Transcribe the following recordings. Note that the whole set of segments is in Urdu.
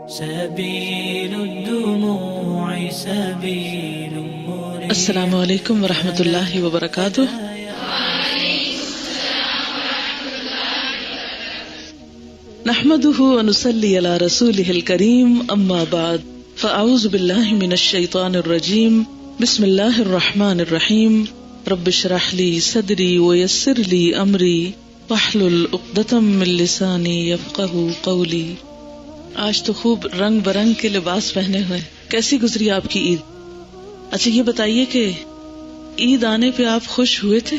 سبيل الدموع سبيل مريح. السلام علیکم ورحمۃ اللہ وبرکاتہ. نحمده ونصلي على رسوله الكريم اما بعد فاعوذ بالله من الشيطان الرجيم. بسم الله الرحمن الرحيم. رب اشرح لي صدري ويسر لي امري واحلل عقدة من لساني يفقهوا قولي. آج تو خوب رنگ برنگ کے لباس پہنے ہوئے. کیسی گزری آپ کی عید؟ اچھا یہ بتائیے کہ عید آنے پہ آپ خوش ہوئے تھے؟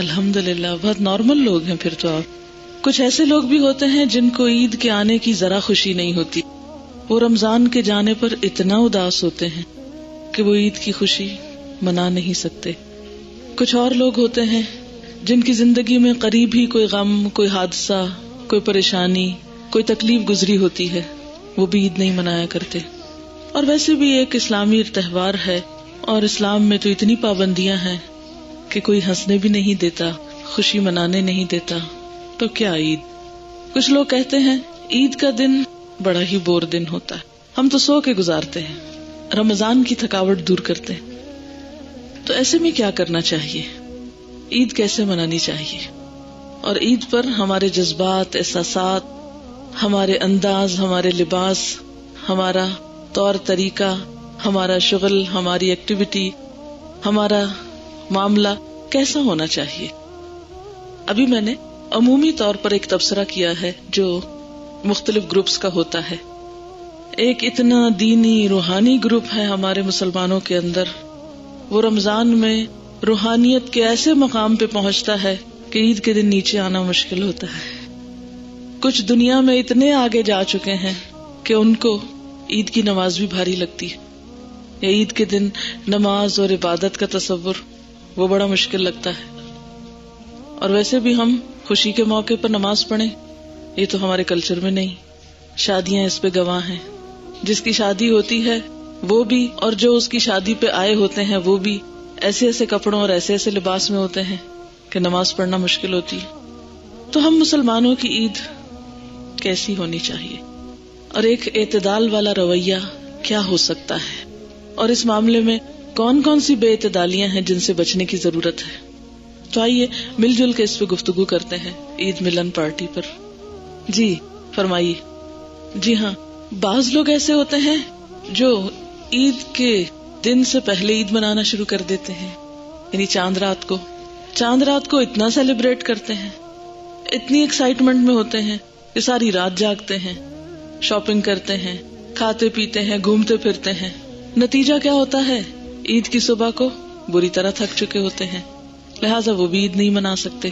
الحمدللہ، بہت نارمل لوگ ہیں پھر تو آپ. کچھ ایسے لوگ بھی ہوتے ہیں جن کو عید کے آنے کی ذرا خوشی نہیں ہوتی. وہ رمضان کے جانے پر اتنا اداس ہوتے ہیں کہ وہ عید کی خوشی منا نہیں سکتے. کچھ اور لوگ ہوتے ہیں جن کی زندگی میں قریب ہی کوئی غم، کوئی حادثہ، کوئی پریشانی، کوئی تکلیف گزری ہوتی ہے، وہ بھی عید نہیں منایا کرتے. اور ویسے بھی ایک اسلامی تہوار ہے اور اسلام میں تو اتنی پابندیاں ہیں کہ کوئی ہنسنے بھی نہیں دیتا، خوشی منانے نہیں دیتا، تو کیا عید. کچھ لوگ کہتے ہیں عید کا دن بڑا ہی بور دن ہوتا ہے، ہم تو سو کے گزارتے ہیں، رمضان کی تھکاوٹ دور کرتے ہیں. تو ایسے میں کیا کرنا چاہیے؟ عید کیسے منانی چاہیے؟ اور عید پر ہمارے جذبات، احساسات، ہمارے انداز، ہمارے لباس، ہمارا طور طریقہ، ہمارا شغل، ہماری ایکٹیویٹی، ہمارا معاملہ کیسا ہونا چاہیے؟ ابھی میں نے عمومی طور پر ایک تبصرہ کیا ہے جو مختلف گروپس کا ہوتا ہے. ایک اتنا دینی روحانی گروپ ہے ہمارے مسلمانوں کے اندر، وہ رمضان میں روحانیت کے ایسے مقام پہ پہنچتا ہے کہ عید کے دن نیچے آنا مشکل ہوتا ہے. کچھ دنیا میں اتنے آگے جا چکے ہیں کہ ان کو عید کی نماز بھی بھاری لگتی ہے، یا عید کے دن نماز اور عبادت کا تصور وہ بڑا مشکل لگتا ہے. اور ویسے بھی ہم خوشی کے موقع پر نماز پڑھیں یہ تو ہمارے کلچر میں نہیں. شادیاں اس پہ گواہ ہیں. جس کی شادی ہوتی ہے وہ بھی، اور جو اس کی شادی پہ آئے ہوتے ہیں وہ بھی ایسے ایسے کپڑوں اور ایسے ایسے لباس میں ہوتے ہیں کہ نماز پڑھنا مشکل ہوتی ہے. تو ہم مسلمانوں کی عید کیسی ہونی چاہیے اور ایک اعتدال والا رویہ کیا ہو سکتا ہے، اور اس معاملے میں کون کون سی بے اعتدالیاں ہیں جن سے بچنے کی ضرورت ہے؟ تو آئیے مل جل کے اس پہ گفتگو کرتے ہیں عید ملن پارٹی پر. جی فرمائیے. جی ہاں، بعض لوگ ایسے ہوتے ہیں جو عید کے دن سے پہلے عید منانا شروع کر دیتے ہیں، یعنی چاند رات کو اتنا سیلیبریٹ کرتے ہیں، اتنی ایکسائٹمنٹ میں ہوتے ہیں کہ ساری رات جاگتے ہیں، شاپنگ کرتے ہیں، کھاتے پیتے ہیں، گھومتے پھرتے ہیں. نتیجہ کیا ہوتا ہے؟ عید کی صبح کو بری طرح تھک چکے ہوتے ہیں، لہٰذا وہ بھی عید نہیں منا سکتے،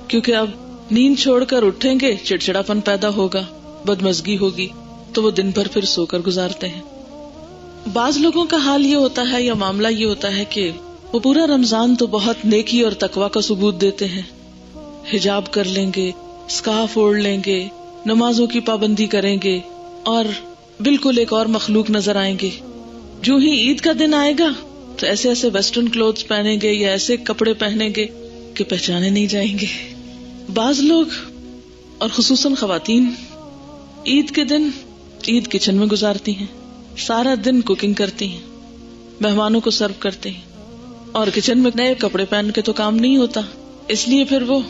کیونکہ اب نیند چھوڑ کر اٹھیں گے چڑچڑاپن پیدا ہوگا، بدمزگی ہوگی، تو وہ دن بھر پھر سو کر گزارتے ہیں. بعض لوگوں کا حال یہ ہوتا ہے یا معاملہ یہ ہوتا ہے کہ وہ پورا رمضان تو بہت نیکی اور تقویٰ کا ثبوت دیتے ہیں، حجاب کر لیں گے، اسکارف اوڑھ لیں گے، نمازوں کی پابندی کریں گے، اور بالکل ایک اور مخلوق نظر آئیں گے. جو ہی عید کا دن آئے گا تو ایسے ایسے ویسٹرن کلوتھس پہنیں گے یا ایسے کپڑے پہنیں گے کہ پہچانے نہیں جائیں گے. بعض لوگ اور خصوصاً خواتین عید کے دن عید کچن میں گزارتی ہیں، سارا دن کوکنگ کرتی ہیں، مہمانوں کو سرو کرتے ہیں، اور کچن میں نئے کپڑے پہن کے تو کام نہیں ہوتا، اس لیے پھر وہ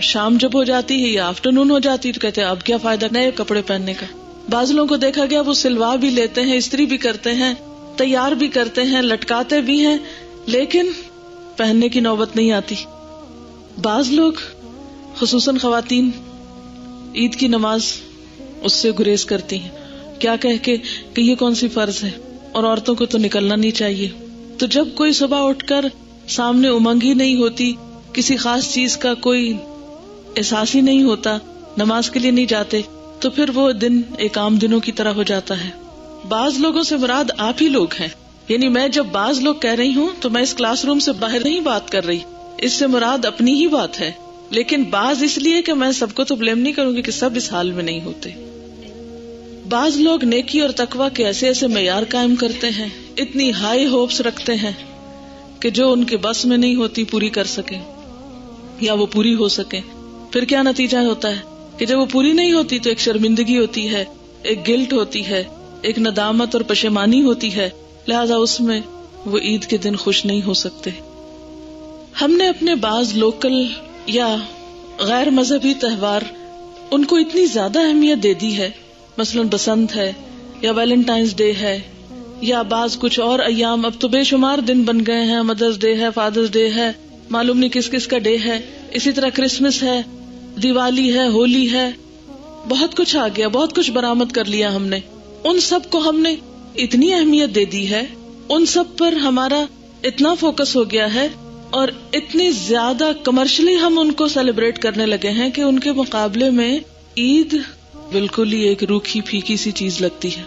شام جب ہو جاتی ہے یا آفٹرنون ہو جاتی ہے تو کہتے ہیں اب کیا فائدہ نئے کپڑے پہننے کا. بعض لوگوں کو دیکھا گیا وہ سلوا بھی لیتے ہیں، استری بھی کرتے ہیں، تیار بھی کرتے ہیں، لٹکاتے بھی ہیں، لیکن پہننے کی نوبت نہیں آتی. بعض لوگ خصوصاً خواتین عید کی نماز اس سے گریز کرتی ہیں، کیا کہہ کے کہ یہ کون سی فرض ہے اور عورتوں کو تو نکلنا نہیں چاہیے. تو جب کوئی صبح اٹھ کر سامنے امنگ ہی نہیں ہوتی، کسی خاص چیز کا کوئی احساس ہی نہیں ہوتا، نماز کے لیے نہیں جاتے، تو پھر وہ دن ایک عام دنوں کی طرح ہو جاتا ہے. بعض لوگوں سے مراد آپ ہی لوگ ہیں، یعنی میں جب بعض لوگ کہہ رہی ہوں تو میں اس کلاس روم سے باہر نہیں بات کر رہی، اس سے مراد اپنی ہی بات ہے. لیکن بعض اس لیے کہ میں سب کو تو بلیم نہیں کروں گی کہ سب اس حال میں نہیں ہوتے. بعض لوگ نیکی اور تقویٰ کے ایسے ایسے معیار قائم کرتے ہیں، اتنی ہائی ہوپس رکھتے ہیں کہ جو ان کے بس میں نہیں ہوتی پوری کر سکیں یا وہ پوری ہو سکیں. پھر کیا نتیجہ ہوتا ہے کہ جب وہ پوری نہیں ہوتی تو ایک شرمندگی ہوتی ہے، ایک گلٹ ہوتی ہے، ایک ندامت اور پشیمانی ہوتی ہے، لہذا اس میں وہ عید کے دن خوش نہیں ہو سکتے. ہم نے اپنے بعض لوکل یا غیر مذہبی تہوار ان کو اتنی زیادہ اہمیت دے دی ہے، مثلاً بسنت ہے یا ویلنٹائنز ڈے ہے یا بعض کچھ اور ایام، اب تو بے شمار دن بن گئے ہیں، مدرس ڈے ہے، فادرس ڈے ہے، معلوم نہیں کس کس کا ڈے ہے، اسی طرح کرسمس ہے، دیوالی ہے، ہولی ہے، بہت کچھ آ گیا، بہت کچھ برآمد کر لیا ہم نے. ان سب کو ہم نے اتنی اہمیت دے دی ہے، ان سب پر ہمارا اتنا فوکس ہو گیا ہے اور اتنی زیادہ کمرشلی ہم ان کو سیلیبریٹ کرنے لگے ہیں کہ ان کے مقابلے میں عید بالکل ہی ایک روکھی پھیکی سی چیز لگتی ہے.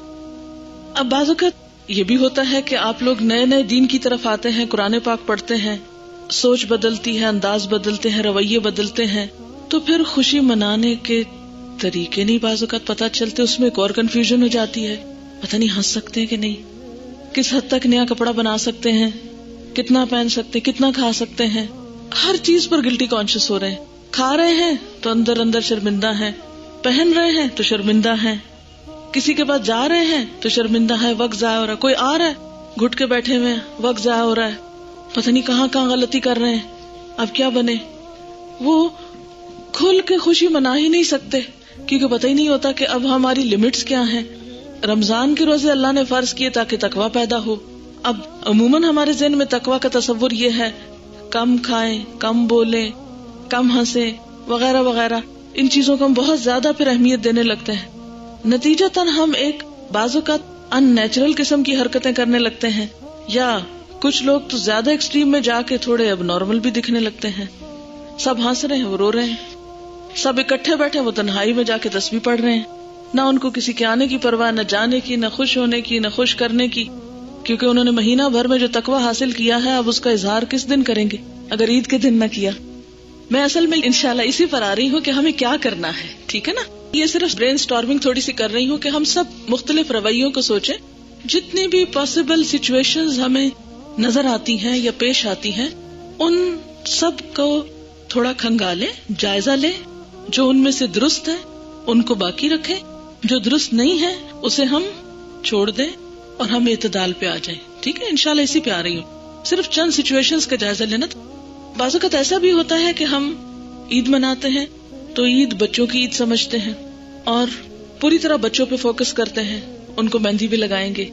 اب بعض اوقات یہ بھی ہوتا ہے کہ آپ لوگ نئے نئے دین کی طرف آتے ہیں، قرآن پاک پڑھتے ہیں، سوچ بدلتی ہے، انداز بدلتے ہیں، رویے بدلتے ہیں، تو پھر خوشی منانے کے طریقے نہیں بعض اوقات پتہ چلتے، اس میں ایک اور کنفیوژن ہو جاتی ہے، پتہ نہیں ہنس سکتے ہیں کہ نہیں، کس حد تک نیا کپڑا بنا سکتے ہیں، کتنا پہن سکتے، کتنا کھا سکتے ہیں. ہر چیز پر گلٹی کانشیس ہو رہے ہیں، کھا رہے ہیں تو اندر اندر شرمندہ ہیں، پہن رہے ہیں تو شرمندہ ہیں، کسی کے پاس جا رہے ہیں تو شرمندہ ہے، وقت ضائع ہو رہا ہے، کوئی آ رہا ہے گھٹ کے بیٹھے ہوئے، وقت ضائع ہو رہا ہے، پتہ نہیں کہاں کہاں غلطی کر رہے ہیں، اب کیا بنے. وہ کھل کے خوشی منا ہی نہیں سکتے کیونکہ پتہ ہی نہیں ہوتا کہ اب ہماری لمٹس کیا ہیں. رمضان کے روزے اللہ نے فرض کیے تاکہ تقویٰ پیدا ہو. اب عموماً ہمارے ذہن میں تقویٰ کا تصور یہ ہے کم کھائیں، کم بولیں، کم ہنسیں وغیرہ وغیرہ، ان چیزوں کو ہم بہت زیادہ پھر اہمیت دینے لگتے ہیں. نتیجتاً ہم ایک بعض اوقات ان نیچرل قسم کی حرکتیں کرنے لگتے ہیں، یا کچھ لوگ تو زیادہ ایکسٹریم میں جا کے تھوڑے اب نارمل بھی دکھنے لگتے ہیں. سب ہنس رہے ہیں، وہ رو رہے ہیں، سب اکٹھے بیٹھے وہ تنہائی میں جا کے تسبیح پڑھ رہے ہیں، نہ ان کو کسی کے آنے کی پرواہ، نہ جانے کی، نہ خوش ہونے کی، نہ خوش کرنے کی، کیونکہ انہوں نے مہینہ بھر میں جو تقویٰ حاصل کیا ہے اب اس کا اظہار کس دن کریں گے اگر عید کے دن نہ کیا. میں اصل میں انشاءاللہ اسی پر آ رہی ہوں کہ ہمیں کیا کرنا ہے، ٹھیک ہے نا. یہ صرف برین سٹارمنگ تھوڑی سی کر رہی ہوں کہ ہم سب مختلف رویوں کو سوچیں، جتنی بھی پاسبل سچویشنز ہمیں نظر آتی ہیں یا پیش آتی ہیں ان سب کو تھوڑا کھنگالیں، جائزہ لیں، جو ان میں سے درست ہے ان کو باقی رکھیں، جو درست نہیں ہے اسے ہم چھوڑ دیں اور ہم اعتدال پہ آ جائیں. ٹھیک ہے، انشاءاللہ اسی پہ آ رہی ہوں. صرف چند سچویشنز کا جائزہ لینا. بعض اوقات ایسا بھی ہوتا ہے کہ ہم عید مناتے ہیں تو عید بچوں کی عید سمجھتے ہیں اور پوری طرح بچوں پہ فوکس کرتے ہیں، ان کو مہندی بھی لگائیں گے،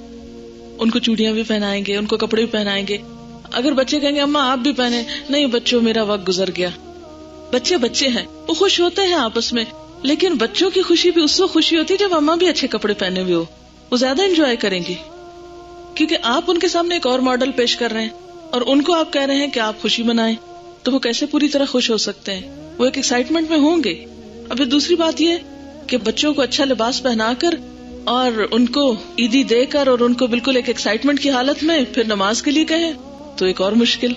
ان کو چوڑیاں بھی پہنائیں گے، ان کو کپڑے بھی پہنائیں گے. اگر بچے کہیں گے اماں آپ بھی پہنے، نہیں بچوں میرا وقت گزر گیا. بچے ہیں، وہ خوش ہوتے ہیں آپس میں، لیکن بچوں کی خوشی بھی اس وقت خوشی ہوتی ہے جب اماں بھی اچھے کپڑے پہنے ہوئے ہو، وہ زیادہ انجوائے کریں گی کیونکہ آپ ان کے سامنے ایک اور ماڈل پیش کر رہے ہیں اور ان کو آپ کہہ رہے ہیں کہ آپ خوشی منائیں، تو وہ کیسے پوری طرح خوش ہو سکتے ہیں؟ وہ ایک ایکسائٹمنٹ میں ہوں گے. اب دوسری بات یہ کہ بچوں کو اچھا لباس پہنا کر اور ان کو عیدی دے کر اور ان کو بالکل ایک ایکسائٹمنٹ کی حالت میں پھر نماز کے لیے کہیں تو ایک اور مشکل،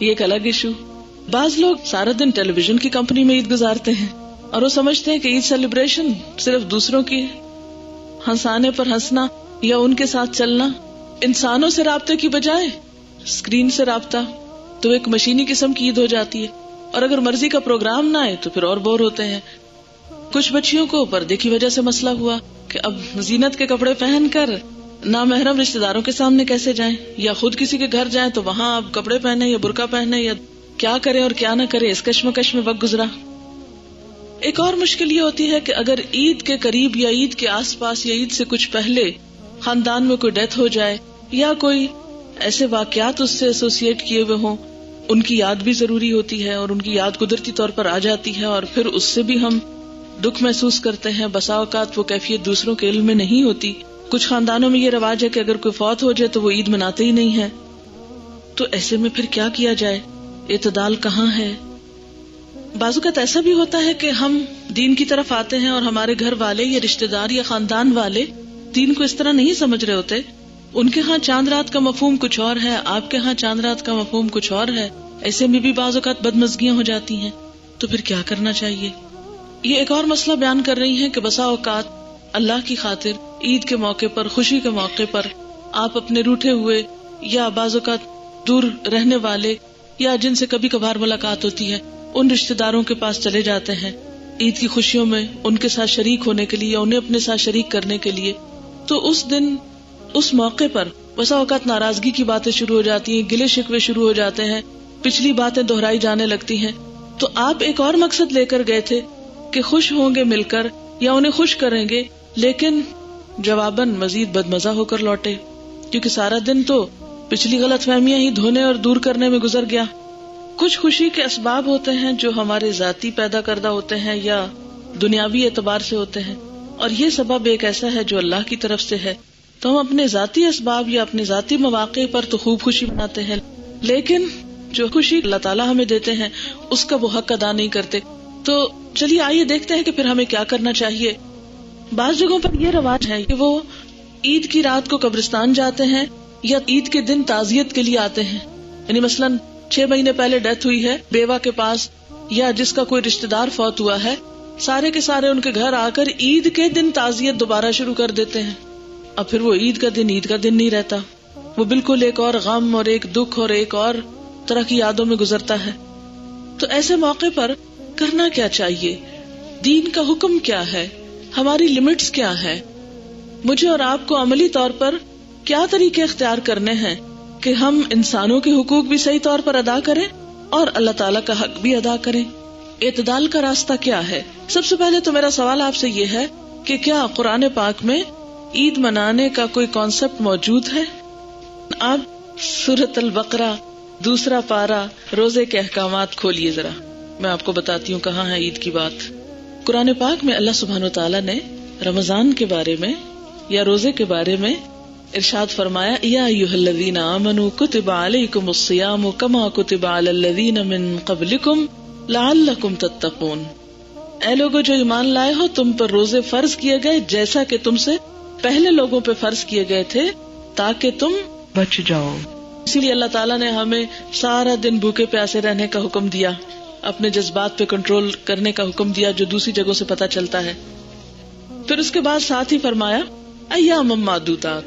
یہ ایک الگ ایشو. بعض لوگ سارا دن ٹیلی ویژن کی کمپنی میں عید گزارتے ہیں اور وہ سمجھتے ہیں کہ عید سیلیبریشن صرف دوسروں کی ہنسانے پر ہنسنا یا ان کے ساتھ چلنا، انسانوں سے رابطے کی بجائے اسکرین سے رابطہ، تو ایک مشینی قسم کی عید ہو جاتی ہے. اور اگر مرضی کا پروگرام نہ آئے تو پھر اور بور ہوتے ہیں. کچھ بچیوں کو پردے کی وجہ سے مسئلہ ہوا کہ اب زینت کے کپڑے پہن کر نامحرم رشتے داروں کے سامنے کیسے جائیں، یا خود کسی کے گھر جائیں تو وہاں اب کپڑے پہنے یا برقع پہنے، یا کیا کریں اور کیا نہ کریں، اس کشمکش میں وقت گزرا. ایک اور مشکل یہ ہوتی ہے کہ اگر عید کے قریب یا عید کے آس پاس یا عید سے کچھ پہلے خاندان میں کوئی ڈیتھ ہو جائے یا کوئی ایسے واقعات اس سے ایسوسیٹ کیے ہوئے ہوں، ان کی یاد بھی ضروری ہوتی ہے اور ان کی یاد قدرتی طور پر آ جاتی ہے اور پھر اس سے بھی ہم دکھ محسوس کرتے ہیں. بسا اوقات وہ کیفیت دوسروں کے علم میں نہیں ہوتی. کچھ خاندانوں میں یہ رواج ہے کہ اگر کوئی فوت ہو جائے تو وہ عید مناتے ہی نہیں ہے. تو ایسے میں پھر کیا کیا جائے؟ اعتدال کہاں ہے؟ بعض اوقات ایسا بھی ہوتا ہے کہ ہم دین کی طرف آتے ہیں اور ہمارے گھر والے یا رشتے دار یا خاندان والے دین کو اس طرح نہیں سمجھ رہے ہوتے. ان کے ہاں چاند رات کا مفہوم کچھ اور ہے، آپ کے ہاں چاند رات کا مفہوم کچھ اور ہے. ایسے میں بھی بعض اوقات بدمزگیاں ہو جاتی ہیں. تو پھر کیا کرنا چاہیے؟ یہ ایک اور مسئلہ بیان کر رہی ہیں کہ بسا اوقات اللہ کی خاطر عید کے موقع پر، خوشی کے موقع پر آپ اپنے روٹھے ہوئے یا بعض اوقات دور رہنے والے یا جن سے کبھی کبھار ملاقات ہوتی ہے ان رشتے داروں کے پاس چلے جاتے ہیں عید کی خوشیوں میں ان کے ساتھ شریک ہونے کے لیے، انہیں اپنے ساتھ شریک کرنے کے لیے، تو اس دن اس موقع پر بسا اوقات ناراضگی کی باتیں شروع ہو جاتی ہیں، گلے شکوے شروع ہو جاتے ہیں، پچھلی باتیں دہرائی جانے لگتی ہیں. تو آپ ایک اور مقصد لے کر گئے تھے کہ خوش ہوں گے مل کر یا انہیں خوش کریں گے، لیکن جواباً مزید بدمزہ ہو کر لوٹے، کیونکہ سارا دن تو پچھلی غلط فہمیاں ہی دھونے اور دور کرنے میں گزر گیا. کچھ خوشی کے اسباب ہوتے ہیں جو ہمارے ذاتی پیدا کردہ ہوتے ہیں یا دنیاوی اعتبار سے ہوتے ہیں، اور یہ سبب ایک ایسا ہے جو اللہ کی طرف سے ہے. تو ہم اپنے ذاتی اسباب یا اپنے ذاتی مواقع پر تو خوب خوشی مناتے ہیں، لیکن جو خوشی اللہ تعالیٰ ہمیں دیتے ہیں اس کا وہ حق ادا نہیں کرتے. تو چلیے آئیے دیکھتے ہیں کہ پھر ہمیں کیا کرنا چاہیے. بعض جگہوں پر یہ رواج ہے کہ وہ عید کی رات کو قبرستان جاتے ہیں یا عید کے دن تعزیت کے لیے آتے ہیں. یعنی مثلاً 6 مہینے پہلے ڈیتھ ہوئی ہے بیوہ کے پاس، یا جس کا کوئی رشتہ دار فوت ہوا ہے، سارے کے سارے ان کے گھر آ کر عید کے دن تعزیت دوبارہ شروع کر دیتے ہیں. اب پھر وہ عید کا دن نہیں رہتا، وہ بالکل ایک اور غم اور ایک دکھ اور ایک اور طرح کی یادوں میں گزرتا ہے. تو ایسے موقع پر کرنا کیا چاہیے؟ دین کا حکم کیا ہے؟ ہماری لمٹس کیا ہے؟ مجھے اور آپ کو عملی طور پر کیا طریقے اختیار کرنے ہیں کہ ہم انسانوں کے حقوق بھی صحیح طور پر ادا کریں اور اللہ تعالیٰ کا حق بھی ادا کریں؟ اعتدال کا راستہ کیا ہے؟ سب سے پہلے تو میرا سوال آپ سے یہ ہے کہ کیا قرآن پاک میں عید منانے کا کوئی کانسیپٹ موجود ہے؟ آپ سورۃ البقرہ 2 پارہ روزے کے احکامات کھولیے ذرا، میں آپ کو بتاتی ہوں کہاں ہے عید کی بات. قرآن پاک میں اللہ سبحانہ و تعالیٰ نے رمضان کے بارے میں یا روزے کے بارے میں ارشاد فرمایا، یا ایھا الذین آمنوا کتب علیکم الصیام کما کتب علی الذین من قبلکم لعلکم تتقون. اے لوگو جو ایمان لائے ہو، تم پر روزے فرض کیے گئے جیسا کہ تم سے پہلے لوگوں پہ فرض کیے گئے تھے تاکہ تم بچ جاؤ. اسی لیے اللہ تعالیٰ نے ہمیں سارا دن بھوکے پیاسے رہنے کا حکم دیا، اپنے جذبات پہ کنٹرول کرنے کا حکم دیا، جو دوسری جگہوں سے پتہ چلتا ہے. پھر اس کے بعد ساتھ ہی فرمایا ایام معدودات،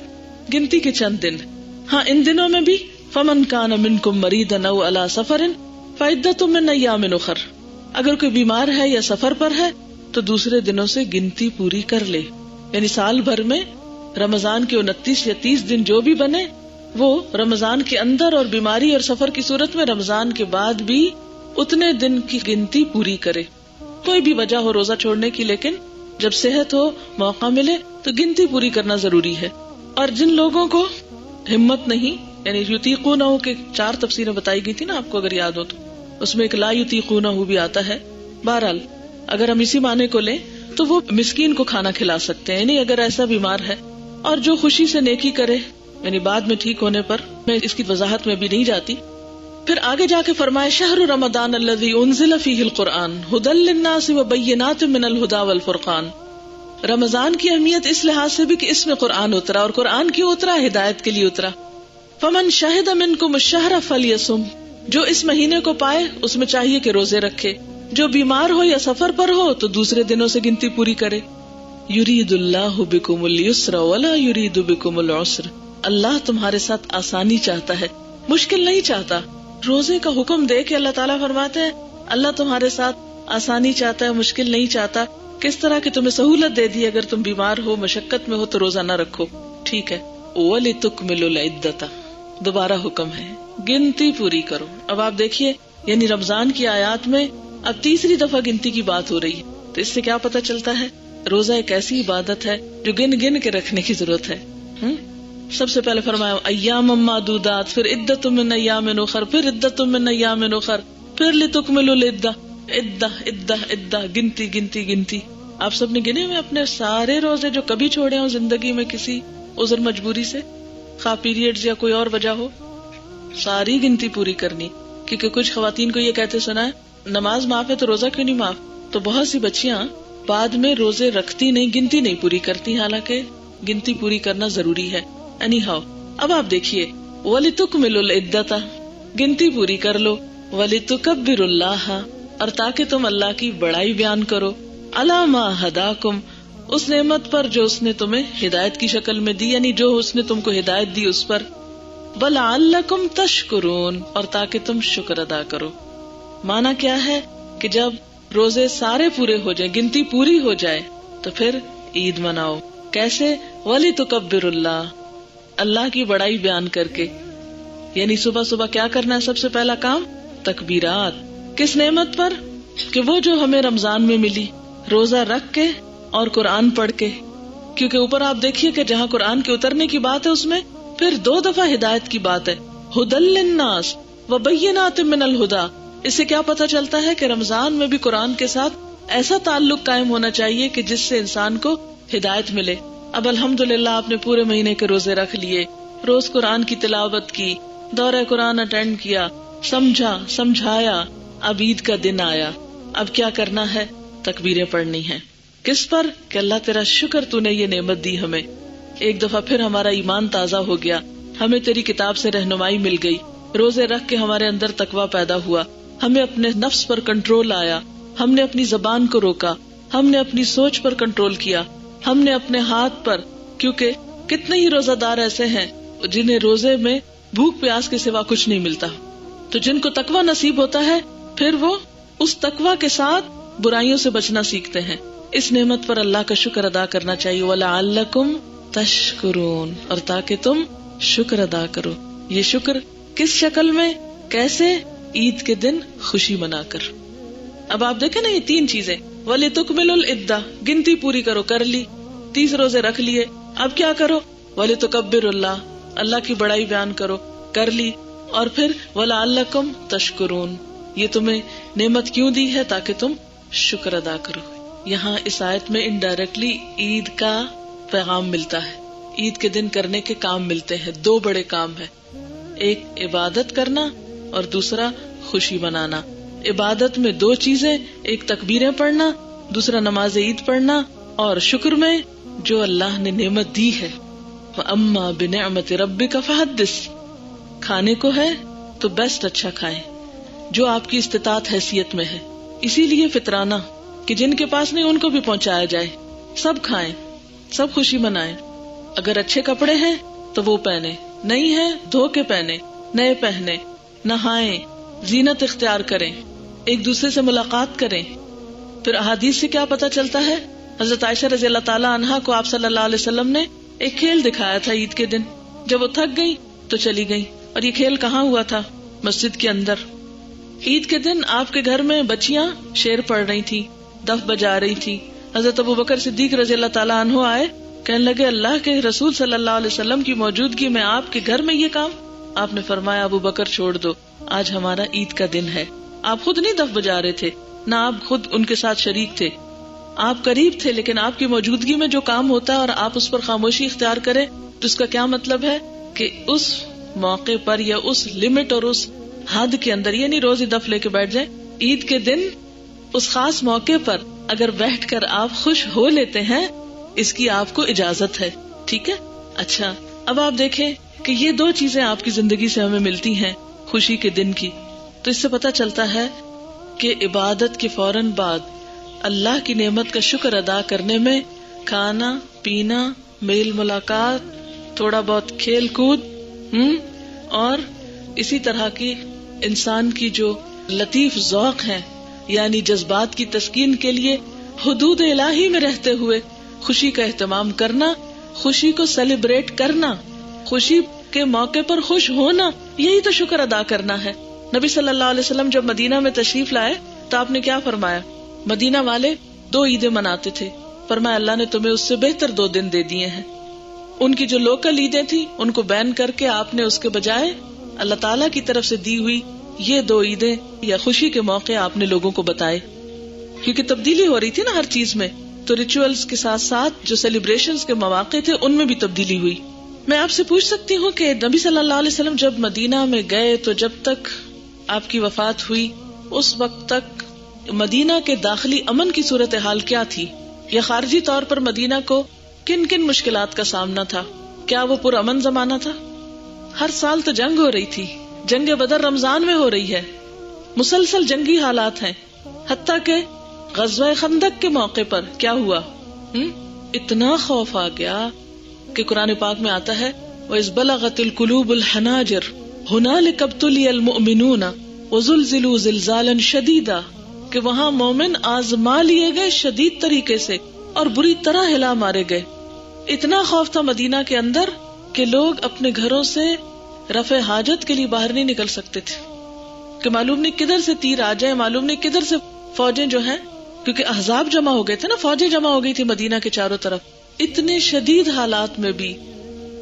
گنتی کے چند دن. ہاں ان دنوں میں بھی فمن کان منکم مریضا او علی سفر فعدۃ من ایام اخر، اگر کوئی بیمار ہے یا سفر پر ہے تو دوسرے دنوں سے گنتی پوری کر لے. یعنی سال بھر میں رمضان کے 29 یا 30 دن جو بھی بنے وہ رمضان کے اندر، اور بیماری اور سفر کی صورت میں رمضان کے بعد بھی اتنے دن کی گنتی پوری کرے. کوئی بھی وجہ ہو روزہ چھوڑنے کی، لیکن جب صحت ہو، موقع ملے تو گنتی پوری کرنا ضروری ہے. اور جن لوگوں کو ہمت نہیں، یعنی یطیقونہ کے 4 تفسیریں بتائی گئی تھی نا آپ کو اگر یاد ہو تو، اس میں ایک لا یطیقونہ بھی آتا ہے. بہرحال اگر ہم اسی معنی کو لیں تو وہ مسکین کو کھانا کھلا سکتے ہیں، یعنی اگر ایسا بیمار ہے. اور جو خوشی سے نیکی کرے، یعنی بعد میں ٹھیک ہونے پر، میں اس کی وضاحت میں بھی نہیں جاتی. پھر آگے جا کے فرمائے شہر رمضان الذی انزل فیہ القرآن ھدی للناس وبینات من الھدی والفرقان. رمضان کی اہمیت اس لحاظ سے بھی کہ اس میں قرآن اترا، اور قرآن کیوں اترا؟ ہدایت کے لیے اترا. فمن شہد منکم الشہر فلیصم، جو اس مہینے کو پائے اس میں چاہیے کہ روزے رکھے. جو بیمار ہو یا سفر پر ہو تو دوسرے دنوں سے گنتی پوری کرے. یرید اللہ بکم اليسر ولا یرید بکم العسر، اللہ تمہارے ساتھ آسانی چاہتا ہے، مشکل نہیں چاہتا. روزے کا حکم دے کے اللہ تعالیٰ فرماتے ہیں اللہ تمہارے ساتھ آسانی چاہتا ہے، مشکل نہیں چاہتا. کس طرح کہ تمہیں سہولت دے دی، اگر تم بیمار ہو، مشقت میں ہو تو روزہ نہ رکھو، ٹھیک ہے. وَلِتُكْمِلُوا الْعِدَّةَ، دوبارہ حکم ہے گنتی پوری کرو. اب آپ دیکھیے، یعنی رمضان کی آیات میں اب تیسری دفعہ گنتی کی بات ہو رہی ہے. تو اس سے کیا پتہ چلتا ہے؟ روزہ ایک ایسی عبادت ہے جو گن گن کے رکھنے کی ضرورت ہے. سب سے پہلے فرمایا ایام معدودات، پھر عدۃ من ایام اخر، پھر عدۃ من ایام اخر، پھر لتکملوا العدہ، عدہ عدہ عدہ، گنتی گنتی گنتی. آپ سب نے گنے ہوئے اپنے سارے روزے جو کبھی چھوڑے ہوں زندگی میں کسی عذر مجبوری سے، خواہ پیریڈز یا کوئی اور وجہ ہو، ساری گنتی پوری کرنی. کیونکہ کچھ خواتین کو یہ کہتے سنا ہے نماز معاف ہے تو روزہ کیوں نہیں معاف. تو بہت سی بچیاں بعد میں روزے رکھتی نہیں، گنتی نہیں پوری کرتی، حالانکہ گنتی پوری کرنا ضروری ہے. اینی ہاؤ اب آپ دیکھیے وَلِتُكْمِلُوا الْعِدَّةَ، گنتی پوری کر لو، وَلِتُكَبِّرُوا اللَّهَ، اور تاکہ تم اللہ کی بڑائی بیان کرو، عَلَىٰ مَا هَدَاكُمْ، اس نعمت پر جو اس نے تمہیں ہدایت کی شکل میں دی، یعنی جو اس نے تم کو ہدایت دی اس پر. وَلَعَلَّكُمْ تَشْكُرُونَ، اور تاکہ تم شکر ادا کرو. معنی کیا ہے کہ جب روزے سارے پورے ہو جائیں، گنتی پوری ہو جائے، تو پھر عید مناؤ. کیسے؟ وَلِتُكَبِّرُ اللَّهَ، اللہ کی بڑائی بیان کر کے. یعنی صبح صبح کیا کرنا ہے؟ سب سے پہلا کام تکبیرات. کس نعمت پر؟ کہ وہ جو ہمیں رمضان میں ملی، روزہ رکھ کے اور قرآن پڑھ کے. کیونکہ اوپر آپ دیکھیے کہ جہاں قرآن کے اترنے کی بات ہے اس میں پھر 2 دفعہ ہدایت کی بات ہے. ہدی للناس وبینات من الہدی. اس سے کیا پتہ چلتا ہے کہ رمضان میں بھی قرآن کے ساتھ ایسا تعلق قائم ہونا چاہیے کہ جس سے انسان کو ہدایت ملے. اب الحمدللہ آپ نے پورے مہینے کے روزے رکھ لیے، روز قرآن کی تلاوت کی، دورہ قرآن اٹینڈ کیا، سمجھا سمجھایا. اب عید کا دن آیا، اب کیا کرنا ہے؟ تکبیریں پڑھنی ہیں. کس پر؟ کہ اللہ تیرا شکر تو نے یہ نعمت دی ہمیں. ایک دفعہ پھر ہمارا ایمان تازہ ہو گیا، ہمیں تیری کتاب سے رہنمائی مل گئی، روزے رکھ کے ہمارے اندر تقویٰ پیدا ہوا، ہمیں اپنے نفس پر کنٹرول آیا، ہم نے اپنی زبان کو روکا، ہم نے اپنی سوچ پر کنٹرول کیا، ہم نے اپنے ہاتھ پر. کیونکہ کتنے ہی روزہ دار ایسے ہیں جنہیں روزے میں بھوک پیاس کے سوا کچھ نہیں ملتا. تو جن کو تقویٰ نصیب ہوتا ہے پھر وہ اس تقویٰ کے ساتھ برائیوں سے بچنا سیکھتے ہیں. اس نعمت پر اللہ کا شکر ادا کرنا چاہیے. وَلَعَلَّكُمْ تَشْكُرُونَ، اور تاکہ تم شکر ادا کرو. یہ شکر کس شکل میں، کیسے؟ عید کے دن خوشی منا کر. اب آپ دیکھیں نا یہ 3 چیزیں. وَلِتُكْمِلُوا الْعِدَّةَ، گنتی پوری کرو، کر لی. 30 روزے رکھ لیے، اب کیا کرو؟ وَلِتُكَبِّرُوا اللَّهَ، اللہ کی بڑائی بیان کرو، کر لی. اور پھر وَلَعَلَّكُمْ تَشْكُرُونَ، یہ تمہیں نعمت کیوں دی ہے؟ تاکہ تم شکر ادا کرو. یہاں اس آیت میں انڈائریکٹلی عید کا پیغام ملتا ہے. عید کے دن کرنے کے کام ملتے ہیں. 2 بڑے کام ہیں، ایک عبادت کرنا اور دوسرا خوشی منانا. عبادت میں 2 چیزیں، ایک تکبیریں پڑھنا، دوسرا نماز عید پڑھنا، اور شکر میں جو اللہ نے نعمت دی ہے. وَأَمَّا بِنِعْمَةِ رَبِّكَ فَحَدِّثْ، کھانے کو ہے تو بیسٹ اچھا کھائیں جو آپ کی استطاعت حیثیت میں ہے. اسی لیے فطرانہ کہ جن کے پاس نہیں ان کو بھی پہنچایا جائے. سب کھائیں، سب خوشی منائیں. اگر اچھے کپڑے ہیں تو وہ پہنے، نہیں ہے دھو کے پہنے، نئے پہنے، نہائیں، زینت اختیار کریں، ایک دوسرے سے ملاقات کریں. پھر احادیث سے کیا پتہ چلتا ہے؟ حضرت عائشہ رضی اللہ تعالی عنہا کو آپ صلی اللہ علیہ وسلم نے ایک کھیل دکھایا تھا عید کے دن. جب وہ تھک گئی تو چلی گئی. اور یہ کھیل کہاں ہوا تھا؟ مسجد کے اندر. عید کے دن آپ کے گھر میں بچیاں شعر پڑھ رہی تھی، دف بجا رہی تھی. حضرت ابو بکر صدیق رضی اللہ تعالیٰ عنہ آئے، کہنے لگے اللہ کے رسول صلی اللہ علیہ وسلم کی موجودگی میں آپ کے گھر میں یہ کام؟ آپ نے فرمایا ابو بکر چھوڑ دو، آج ہمارا عید کا دن ہے. آپ خود نہیں دف بجا رہے تھے، نہ آپ خود ان کے ساتھ شریک تھے، آپ قریب تھے، لیکن آپ کی موجودگی میں جو کام ہوتا ہے اور آپ اس پر خاموشی اختیار کریں تو اس کا کیا مطلب ہے کہ اس موقع پر یا اس لمٹ اور اس حد کے اندر، یہ نہیں روز ہی دف لے کے بیٹھ جائیں. عید کے دن اس خاص موقع پر اگر بیٹھ کر آپ خوش ہو لیتے ہیں، اس کی آپ کو اجازت ہے. ٹھیک ہے. اچھا، اب آپ دیکھیں کہ یہ 2 چیزیں آپ کی زندگی سے ہمیں ملتی ہیں خوشی کے دن کی. تو اس سے پتہ چلتا ہے کہ عبادت کے فوراً بعد اللہ کی نعمت کا شکر ادا کرنے میں کھانا پینا، میل ملاقات، تھوڑا بہت کھیل کود اور اسی طرح کی انسان کی جو لطیف ذوق ہیں، یعنی جذبات کی تسکین کے لیے حدود الہی میں رہتے ہوئے خوشی کا اہتمام کرنا، خوشی کو سیلیبریٹ کرنا، خوشی کے موقع پر خوش ہونا، یہی تو شکر ادا کرنا ہے. نبی صلی اللہ علیہ وسلم جب مدینہ میں تشریف لائے تو آپ نے کیا فرمایا؟ مدینہ والے 2 عیدیں مناتے تھے، فرمایا اللہ نے تمہیں اس سے بہتر 2 دن دے دیے ہیں. ان کی جو لوکل عیدیں تھی ان کو بین کر کے آپ نے اس کے بجائے اللہ تعالیٰ کی طرف سے دی ہوئی یہ 2 عیدیں یا خوشی کے موقع آپ نے لوگوں کو بتائے. کیونکہ تبدیلی ہو رہی تھی نا ہر چیز میں، تو ریچولز کے ساتھ ساتھ جو سیلیبریشنز کے مواقع تھے ان میں بھی تبدیلی ہوئی. میں آپ سے پوچھ سکتی ہوں کہ نبی صلی اللہ علیہ وسلم جب مدینہ میں گئے تو جب تک آپ کی وفات ہوئی اس وقت تک مدینہ کے داخلی امن کی صورتحال کیا تھی، یا خارجی طور پر مدینہ کو کن کن مشکلات کا سامنا تھا؟ کیا وہ پر امن زمانہ تھا؟ ہر سال تو جنگ ہو رہی تھی، جنگ بدر رمضان میں ہو رہی ہے، مسلسل جنگی حالات ہیں. حتیٰ کہ غزوہ خندق کے موقع پر کیا ہوا؟ اتنا خوف آ گیا کہ قرآن پاک میں آتا ہے وَإِذْ بَلَغَتِ الْقُلُوبُ الْحَنَاجِرَ هُنَالِكَ ابْتُلِيَ الْمُؤْمِنُونَ وَزُلْزِلُوا زِلْزَالًا شَدِيدًا کہ وہاں مومن آزما لیے گئے شدید طریقے سے اور بری طرح ہلا مارے گئے. اتنا خوف تھا مدینہ کے اندر کہ لوگ اپنے گھروں سے رفع حاجت کے لیے باہر نہیں نکل سکتے تھے کہ معلوم نہیں کدھر سے تیر آ جائے، معلوم نہیں کدھر سے فوجیں جو ہیں، کیونکہ احزاب جمع ہو گئے تھے نا، فوجیں جمع ہو گئی تھی مدینہ کے چاروں طرف. اتنے شدید حالات میں بھی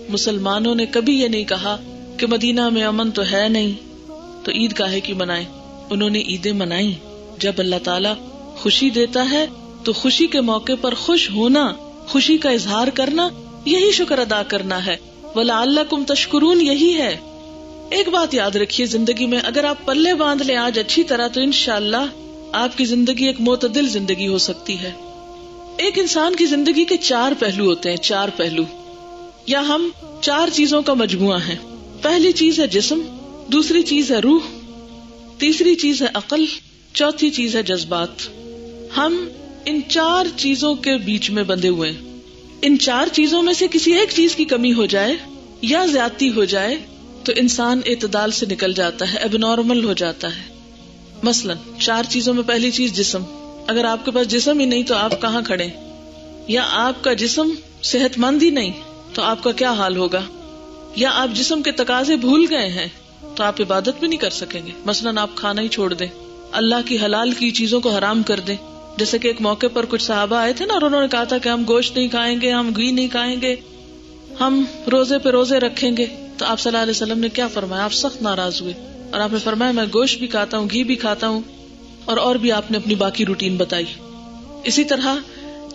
مسلمانوں نے کبھی یہ نہیں کہا کہ مدینہ میں امن تو ہے نہیں تو عید کاہے کی منائیں. انہوں نے عیدیں منائیں. جب اللہ تعالیٰ خوشی دیتا ہے تو خوشی کے موقع پر خوش ہونا، خوشی کا اظہار کرنا، یہی شکر ادا کرنا ہے. وَلَعَلَّكُمْ تَشْكُرُونَ یہی ہے. ایک بات یاد رکھیے زندگی میں، اگر آپ پلے باندھ لیں آج اچھی طرح تو انشاءاللہ آپ کی زندگی ایک معتدل زندگی ہو سکتی ہے. ایک انسان کی زندگی کے 4 پہلو ہوتے ہیں، 4 پہلو، یا ہم 4 چیزوں کا مجموعہ ہیں. پہلی چیز ہے جسم، دوسری چیز ہے روح، تیسری چیز ہے عقل، چوتھی چیز ہے جذبات. ہم ان 4 چیزوں کے بیچ میں بندھے ہوئے ہیں. ان 4 چیزوں میں سے کسی ایک چیز کی کمی ہو جائے یا زیادتی ہو جائے تو انسان اعتدال سے نکل جاتا ہے، اب نارمل ہو جاتا ہے. مثلا 4 چیزوں میں پہلی چیز جسم. اگر آپ کے پاس جسم ہی نہیں تو آپ کہاں کھڑے، یا آپ کا جسم صحت مند ہی نہیں تو آپ کا کیا حال ہوگا، یا آپ جسم کے تقاضے بھول گئے ہیں تو آپ عبادت بھی نہیں کر سکیں گے. مثلا آپ کھانا ہی چھوڑ دیں، اللہ کی حلال کی چیزوں کو حرام کر دیں. جیسے کہ ایک موقع پر کچھ صحابہ آئے تھے نا اور انہوں نے کہا تھا کہ ہم گوشت نہیں کھائیں گے، ہم گھی نہیں کھائیں گے، ہم روزے پہ روزے رکھیں گے. تو آپ صلی اللہ علیہ وسلم نے کیا فرمایا؟ آپ سخت ناراض ہوئے اور آپ نے فرمایا میں گوشت بھی کھاتا ہوں، گھی بھی کھاتا ہوں، اور بھی آپ نے اپنی باقی روٹین بتائی. اسی طرح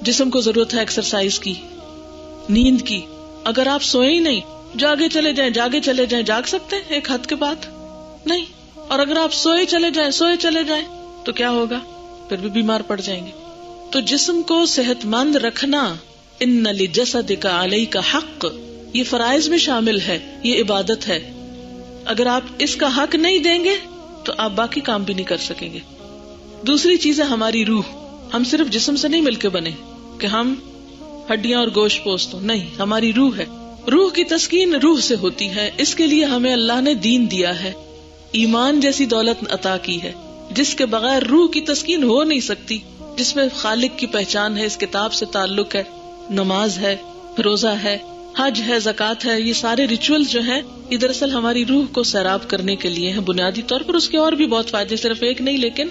جسم کو ضرورت ہے ایکسرسائز کی، نیند کی. اگر آپ سوئے ہی نہیں، جاگے چلے جائیں، جاگ سکتے ہیں ایک حد کے بعد؟ نہیں. اور اگر آپ سوئے چلے جائیں تو کیا ہوگا؟ پھر بھی بیمار پڑ جائیں گے. تو جسم کو صحت مند رکھنا، ان لجسدک علیک حق، یہ فرائض میں شامل ہے، یہ عبادت ہے. اگر آپ اس کا حق نہیں دیں گے تو آپ باقی کام بھی نہیں کر سکیں گے. دوسری چیز ہے ہماری روح. ہم صرف جسم سے نہیں مل کے بنے کہ ہم ہڈیاں اور گوشت پوست ہوں، نہیں، ہماری روح ہے. روح کی تسکین روح سے ہوتی ہے. اس کے لیے ہمیں اللہ نے دین دیا ہے، ایمان جیسی دولت عطا کی ہے جس کے بغیر روح کی تسکین ہو نہیں سکتی، جس میں خالق کی پہچان ہے، اس کتاب سے تعلق ہے، نماز ہے، روزہ ہے، حج ہے، زکوٰۃ ہے. یہ سارے ریچولز جو ہیں یہ دراصل ہماری روح کو سیراب کرنے کے لیے ہیں بنیادی طور پر. اس کے اور بھی بہت فائدے، صرف ایک نہیں، لیکن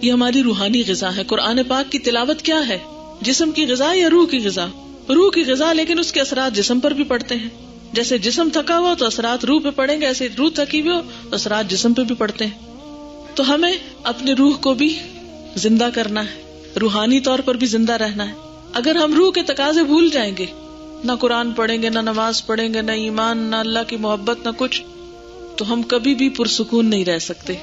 یہ ہماری روحانی غذا ہے. قرآن پاک کی تلاوت کیا ہے؟ جسم کی غذا یا روح کی غذا؟ روح کی غذا، لیکن اس کے اثرات جسم پر بھی پڑتے ہیں. جیسے جسم تھکا ہوا تو اثرات روح پہ پڑیں گے، ایسے روح تھکی ہوئی ہو تو اثرات جسم پہ بھی پڑتے ہیں. تو ہمیں اپنی روح کو بھی زندہ کرنا ہے، روحانی طور پر بھی زندہ رہنا ہے. اگر ہم روح کے تقاضے بھول جائیں گے، نہ قرآن پڑھیں گے، نہ نماز پڑھیں گے، نہ ایمان، نہ اللہ کی محبت، نہ کچھ، تو ہم کبھی بھی پرسکون نہیں رہ سکتے،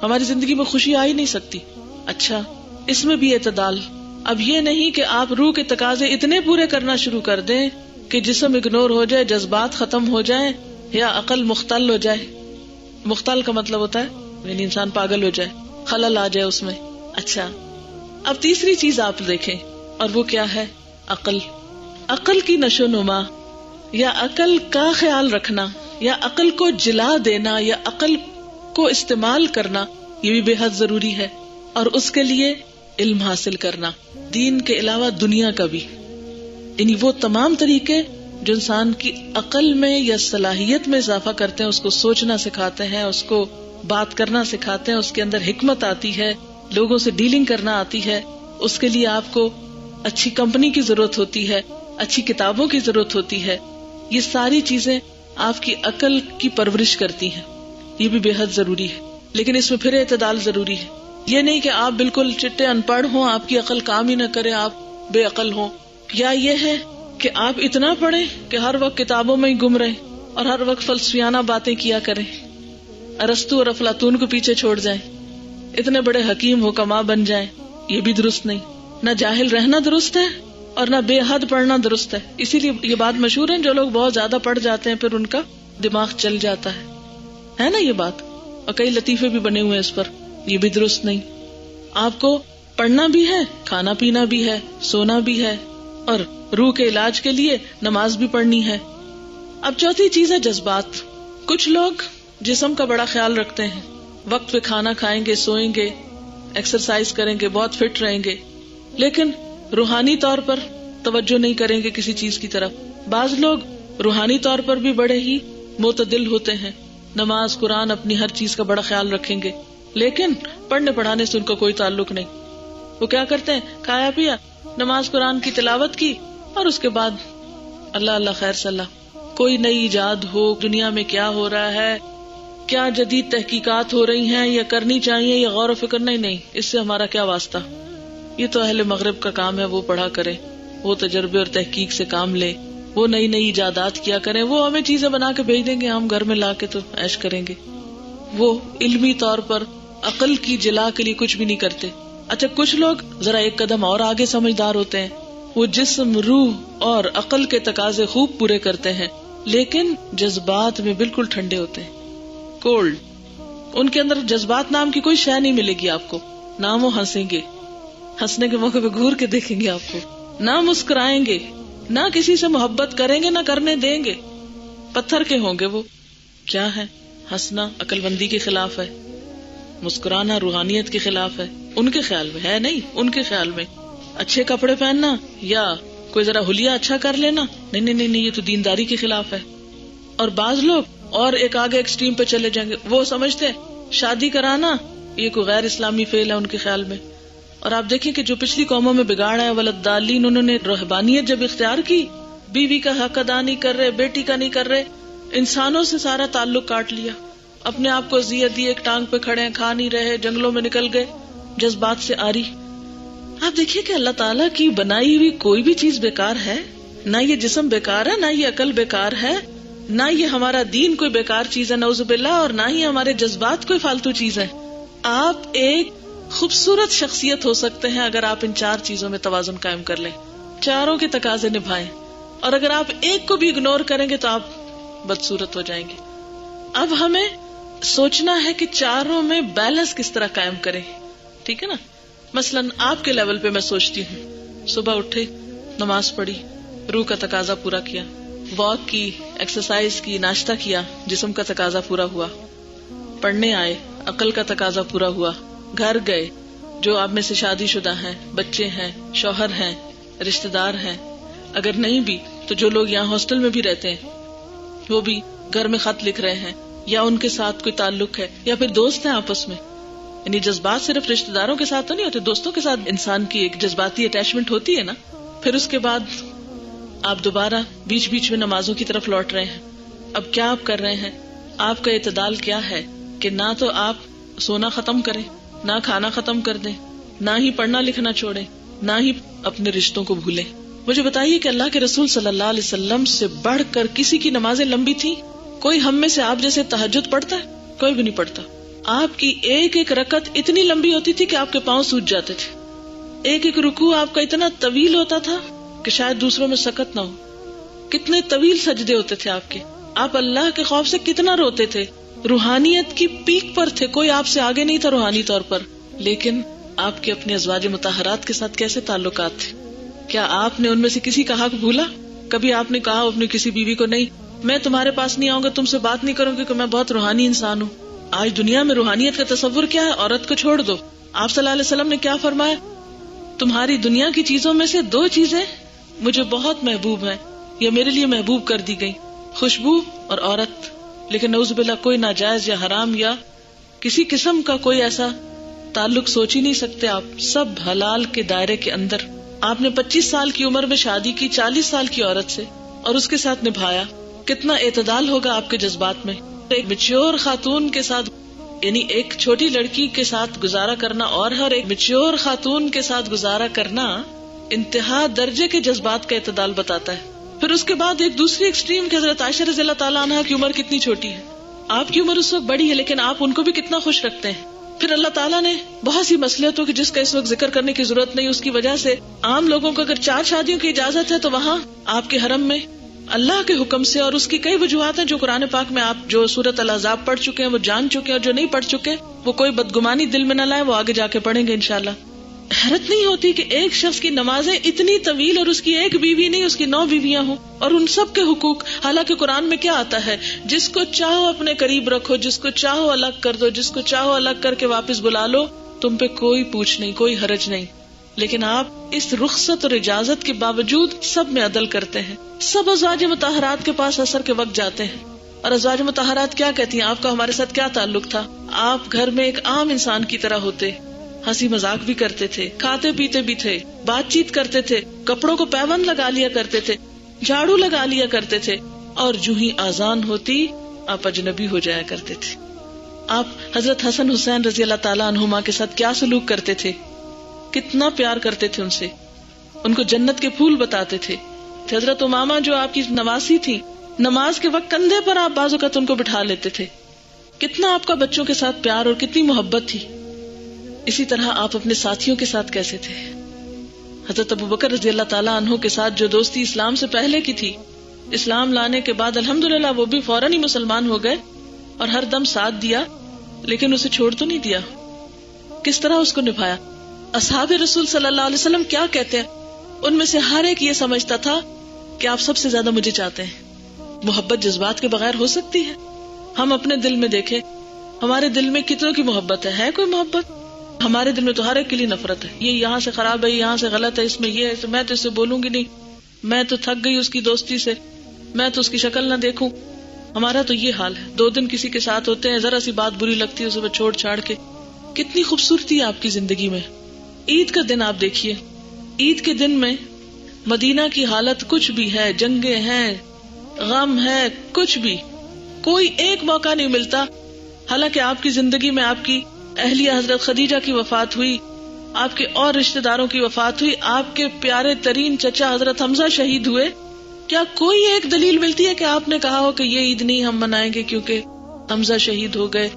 ہماری زندگی میں خوشی آ ہی نہیں سکتی. اچھا، اس میں بھی اعتدال. اب یہ نہیں کہ آپ روح کے تقاضے اتنے پورے کرنا شروع کر دیں کہ جسم اگنور ہو جائے، جذبات ختم ہو جائیں، یا عقل مختل ہو جائے. مختل کا مطلب ہوتا ہے یعنی انسان پاگل ہو جائے، خلل آ جائے اس میں. اچھا، اب تیسری چیز آپ دیکھیں، اور وہ کیا ہے؟ عقل. عقل کی نشو نما یا عقل کا خیال رکھنا یا عقل کو جلا دینا یا عقل کو استعمال کرنا، یہ بھی بے حد ضروری ہے. اور اس کے لیے علم حاصل کرنا، دین کے علاوہ دنیا کا بھی، یعنی وہ تمام طریقے جو انسان کی عقل میں یا صلاحیت میں اضافہ کرتے ہیں، اس کو سوچنا سکھاتے ہیں، اس کو بات کرنا سکھاتے ہیں، اس کے اندر حکمت آتی ہے، لوگوں سے ڈیلنگ کرنا آتی ہے. اس کے لیے آپ کو اچھی کمپنی کی ضرورت ہوتی ہے، اچھی کتابوں کی ضرورت ہوتی ہے. یہ ساری چیزیں آپ کی عقل کی پرورش کرتی ہیں، یہ بھی بے حد ضروری ہے. لیکن اس میں پھر اعتدال ضروری ہے. یہ نہیں کہ آپ بالکل چٹے ان پڑھ ہوں، آپ کی عقل کام ہی نہ کرے، آپ بے عقل ہوں. یا یہ ہے کہ آپ اتنا پڑھیں کہ ہر وقت کتابوں میں ہی گم رہیں اور ہر وقت فلسفیانہ باتیں کیا کریں، ارسطو اور افلاطون کو پیچھے چھوڑ جائیں، اتنے بڑے حکیم حکما بن جائیں. یہ بھی درست نہیں. نہ جاہل رہنا درست ہے اور نہ بے حد پڑھنا درست ہے. اسی لیے یہ بات مشہور ہے، جو لوگ بہت زیادہ پڑھ جاتے ہیں پھر ان کا دماغ چل جاتا ہے نا یہ بات. اور کئی لطیفے بھی بنے ہوئے اس پر. یہ بھی درست نہیں. آپ کو پڑھنا بھی ہے، کھانا پینا بھی ہے، سونا بھی ہے، اور روح کے علاج کے لیے نماز بھی پڑھنی ہے. اب چوتھی چیز ہے جذبات. کچھ لوگ جسم کا بڑا خیال رکھتے ہیں، وقت پہ کھانا کھائیں گے، سوئیں گے، ایکسرسائز کریں گے، بہت فٹ رہیں گے، لیکن روحانی طور پر توجہ نہیں کریں گے کسی چیز کی طرف. بعض لوگ روحانی طور پر بھی بڑے ہی معتدل ہوتے ہیں، نماز قرآن اپنی ہر چیز کا بڑا خیال رکھیں گے، لیکن پڑھنے پڑھانے سے ان کا کوئی تعلق نہیں. وہ کیا کرتے ہیں؟ کھایا پیا، نماز قرآن کی تلاوت کی، اور اس کے بعد اللہ اللہ خیر صلی اللہ. کوئی نئی ایجاد ہو، دنیا میں کیا ہو رہا ہے، کیا جدید تحقیقات ہو رہی ہیں یا کرنی چاہیے، یا غور و فکر نہیں، اس سے ہمارا کیا واسطہ. یہ تو اہل مغرب کا کام ہے، وہ پڑھا کرے، وہ تجربے اور تحقیق سے کام لے، وہ نئی نئی ایجادات کیا کریں، وہ ہمیں چیزیں بنا کے بھیج دیں گے، ہم گھر میں لا کے تو عیش کریں گے. وہ علمی طور پر عقل کی جلا کے لیے کچھ بھی نہیں کرتے. اچھا، کچھ لوگ ذرا ایک قدم اور آگے سمجھدار ہوتے ہیں، وہ جسم، روح اور عقل کے تقاضے خوب پورے کرتے ہیں، لیکن جذبات میں بالکل ٹھنڈے ہوتے ہیں، کولڈ. ان کے اندر جذبات نام کی کوئی شے نہیں ملے گی آپ کو. نہ وہ ہنسیں گے، ہنسنے کے موقع پہ گھور کے دیکھیں گے آپ کو، نہ مسکرائیں گے، نہ کسی سے محبت کریں گے، نہ کرنے دیں گے. پتھر کے ہوں گے وہ. کیا ہے؟ ہنسنا عقل مندی کے خلاف ہے، مسکرانا روحانیت کے خلاف ہے. ان کے خیال میں ہے نہیں، ان کے خیال میں اچھے کپڑے پہننا یا کوئی ذرا حلیہ اچھا کر لینا، نہیں، یہ تو دینداری کے خلاف ہے. اور بعض لوگ اور ایک آگے ایکسٹریم پہ چلے جائیں گے، وہ سمجھتے ہیں شادی کرانا یہ کوئی غیر اسلامی فعل ہے ان کے خیال میں. اور آپ دیکھیں کہ جو پچھلی قوموں میں بگاڑ ہے، ولدالین، انہوں نے رہبانیت جب اختیار کی، بیوی کا حق ادا نہیں کر رہے، بیٹی کا نہیں کر رہے، انسانوں سے سارا تعلق کاٹ لیا، اپنے آپ کو اذیت دی، ایک ٹانگ پہ کھڑے ہیں، کھا نہیں رہے، جنگلوں میں نکل گئے، جذبات سے آری. آپ دیکھیے کہ اللہ تعالیٰ کی بنائی ہوئی کوئی بھی چیز بیکار ہے، نہ یہ جسم بیکار ہے، نہ یہ عقل بیکار ہے، نہ یہ ہمارا دین کوئی بیکار چیز ہے نعوذ باللہ، اور نہ ہی ہمارے جذبات کوئی فالتو چیز ہے. آپ ایک خوبصورت شخصیت ہو سکتے ہیں اگر آپ ان چار چیزوں میں توازن قائم کر لیں، چاروں کے تقاضے نبھائیں. اور اگر آپ ایک کو بھی اگنور کریں گے تو آپ بدصورت ہو جائیں گے. اب ہمیں سوچنا ہے کہ چاروں میں بیلنس کس طرح قائم کریں. ٹھیک ہے نا؟ مثلاً آپ کے لیول پہ میں سوچتی ہوں، صبح اٹھے، نماز پڑھی، روح کا تقاضا پورا کیا، واک کی، ایکسرسائز کی، ناشتہ کیا، جسم کا تقاضا پورا ہوا، پڑھنے آئے، عقل کا تقاضا پورا ہوا، گھر گئے، جو آپ میں سے شادی شدہ ہیں، بچے ہیں، شوہر ہیں، رشتہ دار ہیں، اگر نہیں بھی تو جو لوگ یہاں ہاسٹل میں بھی رہتے ہیں وہ بھی گھر میں خط لکھ رہے ہیں، یا ان کے ساتھ کوئی تعلق ہے، یا پھر دوست ہیں آپس میں. یعنی جذبات صرف رشتہ داروں کے ساتھ تو نہیں ہوتے، دوستوں کے ساتھ انسان کی ایک جذباتی اٹیچمنٹ ہوتی ہے نا. پھر اس کے بعد آپ دوبارہ بیچ بیچ میں نمازوں کی طرف لوٹ رہے ہیں. اب کیا آپ کر رہے ہیں؟ آپ کا اعتدال کیا ہے کہ نہ تو آپ سونا ختم کریں، نہ کھانا ختم کر دیں، نہ ہی پڑھنا لکھنا چھوڑیں، نہ ہی اپنے رشتوں کو بھولیں. مجھے بتائیے کہ اللہ کے رسول صلی اللہ علیہ وسلم سے بڑھ کر کسی کی نمازیں لمبی تھی؟ کوئی ہم میں سے آپ جیسے تہجد پڑھتا ہے؟ کوئی بھی نہیں پڑھتا. آپ کی ایک ایک رکعت اتنی لمبی ہوتی تھی کہ آپ کے پاؤں سوج جاتے تھے. ایک ایک رکوع آپ کا اتنا طویل ہوتا تھا کہ شاید دوسروں میں سکت نہ ہو. کتنے طویل سجدے ہوتے تھے آپ کے. آپ اللہ کے خوف سے کتنا روتے تھے. روحانیت کی پیک پر تھے، کوئی آپ سے آگے نہیں تھا روحانی طور پر. لیکن آپ کے اپنے ازواج مطہرات کے ساتھ کیسے تعلقات تھے؟ کیا آپ نے ان میں سے کسی کا حق بھولا؟ کبھی آپ نے کہا اپنی کسی بیوی کو، نہیں میں تمہارے پاس نہیں آؤں گا، تم سے بات نہیں کروں گی کہ میں بہت روحانی انسان ہوں؟ آج دنیا میں روحانیت کا تصور کیا ہے؟ عورت کو چھوڑ دو. آپ صلی اللہ علیہ وسلم نے کیا فرمایا؟ تمہاری دنیا کی چیزوں میں سے دو چیزیں مجھے بہت محبوب ہیں، یا میرے لیے محبوب کر دی گئی، خوشبو اور عورت. لیکن نعوذ باللہ کوئی ناجائز یا حرام یا کسی قسم کا کوئی ایسا تعلق سوچ ہی نہیں سکتے آپ. سب حلال کے دائرے کے اندر. آپ نے 25 سال کی عمر میں شادی کی 40 سال کی عورت سے اور اس کے ساتھ نبھایا. کتنا اعتدال ہوگا آپ کے جذبات میں. ایک میچور خاتون کے ساتھ، یعنی ایک چھوٹی لڑکی کے ساتھ گزارا کرنا اور ہر ایک میچور خاتون کے ساتھ گزارا کرنا انتہا درجے کے جذبات کا اعتدال بتاتا ہے. پھر اس کے بعد ایک دوسری ایکسٹریم کی حضرت عائشہ رضی اللہ تعالیٰ عنہا کی عمر کتنی چھوٹی ہے. آپ کی عمر اس وقت بڑی ہے لیکن آپ ان کو بھی کتنا خوش رکھتے ہیں. پھر اللہ تعالیٰ نے بہت سی مصلحتوں کی جس کا اس وقت ذکر کرنے کی ضرورت نہیں، اس کی وجہ سے عام لوگوں کو اگر 4 شادیوں کی اجازت ہے تو وہاں آپ کے حرم میں اللہ کے حکم سے، اور اس کی کئی وجوہات ہیں جو قرآن پاک میں آپ جو سورۃ الاحزاب پڑھ چکے ہیں وہ جان چکے ہیں، اور جو نہیں پڑھ چکے وہ کوئی بدگمانی دل میں نہ لائے، وہ آگے جا کے پڑھیں گے انشاءاللہ. حیرت نہیں ہوتی کہ ایک شخص کی نمازیں اتنی طویل اور اس کی ایک بیوی نہیں، اس کی 9 بیویاں ہوں، اور ان سب کے حقوق. حالانکہ قرآن میں کیا آتا ہے؟ جس کو چاہو اپنے قریب رکھو، جس کو چاہو الگ کر دو، جس کو چاہو الگ کر کے واپس بلا لو. تم پہ کوئی پوچھ نہیں، کوئی حرج نہیں، لیکن آپ اس رخصت اور اجازت کے باوجود سب میں عدل کرتے ہیں. سب ازواج مطہرات کے پاس عصر کے وقت جاتے ہیں، اور ازواج مطہرات کیا کہتی ہیں، آپ کا ہمارے ساتھ کیا تعلق تھا؟ آپ گھر میں ایک عام انسان کی طرح ہوتے، ہنسی مذاق بھی کرتے تھے، کھاتے پیتے بھی تھے، بات چیت کرتے تھے، کپڑوں کو پیوند لگا لیا کرتے تھے، جھاڑو لگا لیا کرتے تھے، اور جو ہی آذان ہوتی آپ اجنبی ہو جایا کرتے تھے. آپ حضرت حسن حسین رضی اللہ تعالیٰ عنہما کے ساتھ کیا سلوک کرتے تھے، کتنا پیار کرتے تھے ان سے، ان کو جنت کے پھول بتاتے تھے. حضرت امامہ جو آپ کی نواسی تھی، نماز کے وقت کندھے پر آپ بعض اوقات ان کو بٹھا لیتے تھے. کتنا آپ کا بچوں کے ساتھ پیار اور کتنی محبت تھی. اسی طرح آپ اپنے ساتھیوں کے ساتھ کیسے تھے. حضرت ابوبکر رضی اللہ تعالیٰ عنہ کے ساتھ جو دوستی اسلام سے پہلے کی تھی، اسلام لانے کے بعد الحمدللہ وہ بھی فوراً ہی مسلمان ہو گئے اور ہر دم ساتھ دیا، لیکن اسے چھوڑ تو نہیں دیا. کس طرح اس کو نبھایا. اصحاب رسول صلی اللہ علیہ وسلم کیا کہتے ہیں، ان میں سے ہر ایک یہ سمجھتا تھا کہ آپ سب سے زیادہ مجھے چاہتے ہیں. محبت جذبات کے بغیر ہو سکتی ہے؟ ہم اپنے دل میں دیکھیں، ہمارے دل میں کتنوں کی محبت ہے کوئی محبت؟ ہمارے دل میں تو ہر ایک کے لیے نفرت ہے. یہ یہاں سے خراب ہے، یہاں سے غلط ہے، اس میں یہ ہے، میں تو اسے بولوں گی نہیں، میں تو تھک گئی اس کی دوستی سے، میں تو اس کی شکل نہ دیکھوں. ہمارا تو یہ حال ہے. 2 دن کسی کے ساتھ ہوتے ہیں، ذرا سی بات بری لگتی ہے اسے چھوڑ چھاڑ کے. کتنی خوبصورتی ہے آپ کی زندگی میں. عید کا دن آپ دیکھیے، عید کے دن میں مدینہ کی حالت کچھ بھی ہے، جنگیں ہیں، غم ہے، کچھ بھی، کوئی ایک موقع نہیں ملتا. حالانکہ آپ کی زندگی میں آپ کی اہلیہ حضرت خدیجہ کی وفات ہوئی، آپ کے اور رشتہ داروں کی وفات ہوئی، آپ کے پیارے ترین چچا حضرت حمزہ شہید ہوئے. کیا کوئی ایک دلیل ملتی ہے کہ آپ نے کہا ہو کہ یہ عید نہیں ہم منائیں گے کیونکہ حمزہ شہید ہو گئے،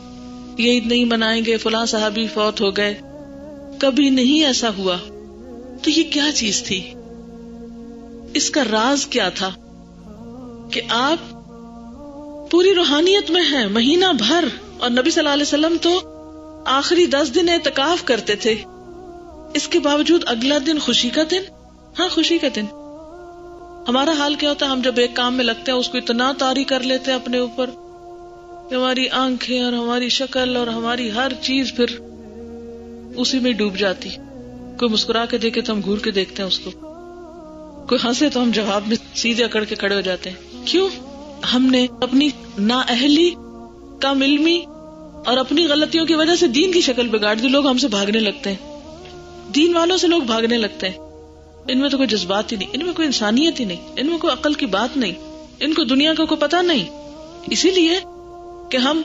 یہ عید نہیں منائیں گے فلاں صحابی فوت ہو گئے؟ کبھی نہیں ایسا ہوا. تو یہ کیا چیز تھی؟ اس کا راز کیا تھا کہ آپ پوری روحانیت میں ہیں مہینہ بھر، اور نبی صلی اللہ علیہ وسلم تو آخری 10 دن اعتکاف کرتے تھے. اس کے باوجود اگلا دن خوشی کا دن. ہاں خوشی کا دن. ہمارا حال کیا ہوتا ہے، ہم جب ایک کام میں لگتے ہیں اس کو اتنا طاری کر لیتے ہیں اپنے اوپر کہ ہماری آنکھیں اور ہماری شکل اور ہماری ہر چیز پھر اسی میں ڈوب جاتی. کوئی مسکرا کے دیکھے تو ہم گھور کے دیکھتے ہیں اس کو، کوئی ہنسے تو ہم جواب میں سیدھے اکڑ کے کھڑے ہو جاتے ہیں. کیوں؟ ہم نے اپنی نااہلی، کم علمی اور اپنی غلطیوں کی وجہ سے دین کی شکل بگاڑ دی. لوگ ہم سے بھاگنے لگتے ہیں، دین والوں سے لوگ بھاگنے لگتے ہیں. ان میں تو کوئی جذبات ہی نہیں، ان میں کوئی انسانیت ہی نہیں، ان میں کوئی عقل کی بات نہیں، ان کو دنیا کا کوئی پتہ نہیں. اسی لیے کہ ہم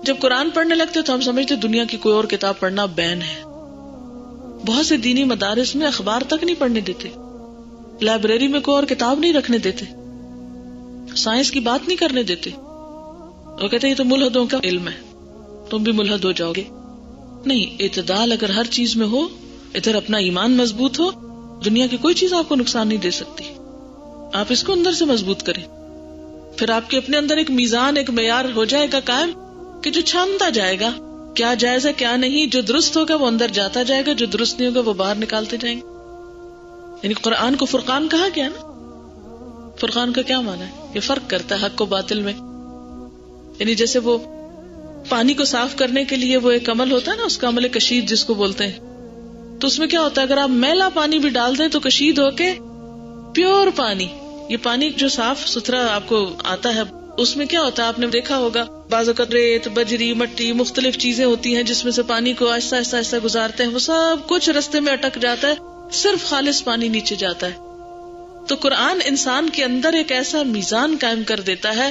جب قرآن پڑھنے لگتے تو ہم سمجھتے دنیا کی کوئی اور کتاب پڑھنا بین ہے. بہت سے دینی مدارس میں اخبار تک نہیں پڑھنے دیتے، لائبریری میں کوئی اور کتاب نہیں رکھنے دیتے، سائنس کی بات نہیں کرنے دیتے. وہ کہتے ہیں یہ تو ملحدوں کا علم ہے، تم بھی ملحد ہو جاؤ گے. نہیں، اعتدال اگر ہر چیز میں ہو، ادھر اپنا ایمان مضبوط ہو، دنیا کی کوئی چیز آپ کو نقصان نہیں دے سکتی. آپ اس کو اندر سے مضبوط کریں، پھر آپ کے اپنے اندر ایک میزان، ایک معیار ہو جائے گا قائم کہ جو چھانتا جائے گا کیا جائز ہے کیا نہیں. جو درست ہوگا وہ اندر جاتا جائے گا، جو درست نہیں ہوگا وہ باہر نکالتے جائیں گے. یعنی قرآن کو فرقان کہا گیا نا. فرقان کا کیا معنی ہے؟ یہ فرق کرتا ہے حق و باطل میں. یعنی جیسے وہ پانی کو صاف کرنے کے لیے وہ ایک عمل ہوتا ہے نا، اس کا عمل کشید جس کو بولتے ہیں، تو اس میں کیا ہوتا ہے اگر آپ میلا پانی بھی ڈال دیں تو کشید ہو کے پیور پانی، یہ پانی جو صاف ستھرا آپ کو آتا ہے، اس میں کیا ہوتا ہے آپ نے دیکھا ہوگا بعض اوقات ریت، بجری، مٹی، مختلف چیزیں ہوتی ہیں جس میں سے پانی کو آہستہ آہستہ آہستہ گزارتے ہیں، وہ سب کچھ رستے میں اٹک جاتا ہے، صرف خالص پانی نیچے جاتا ہے. تو قرآن انسان کے اندر ایک ایسا میزان قائم کر دیتا ہے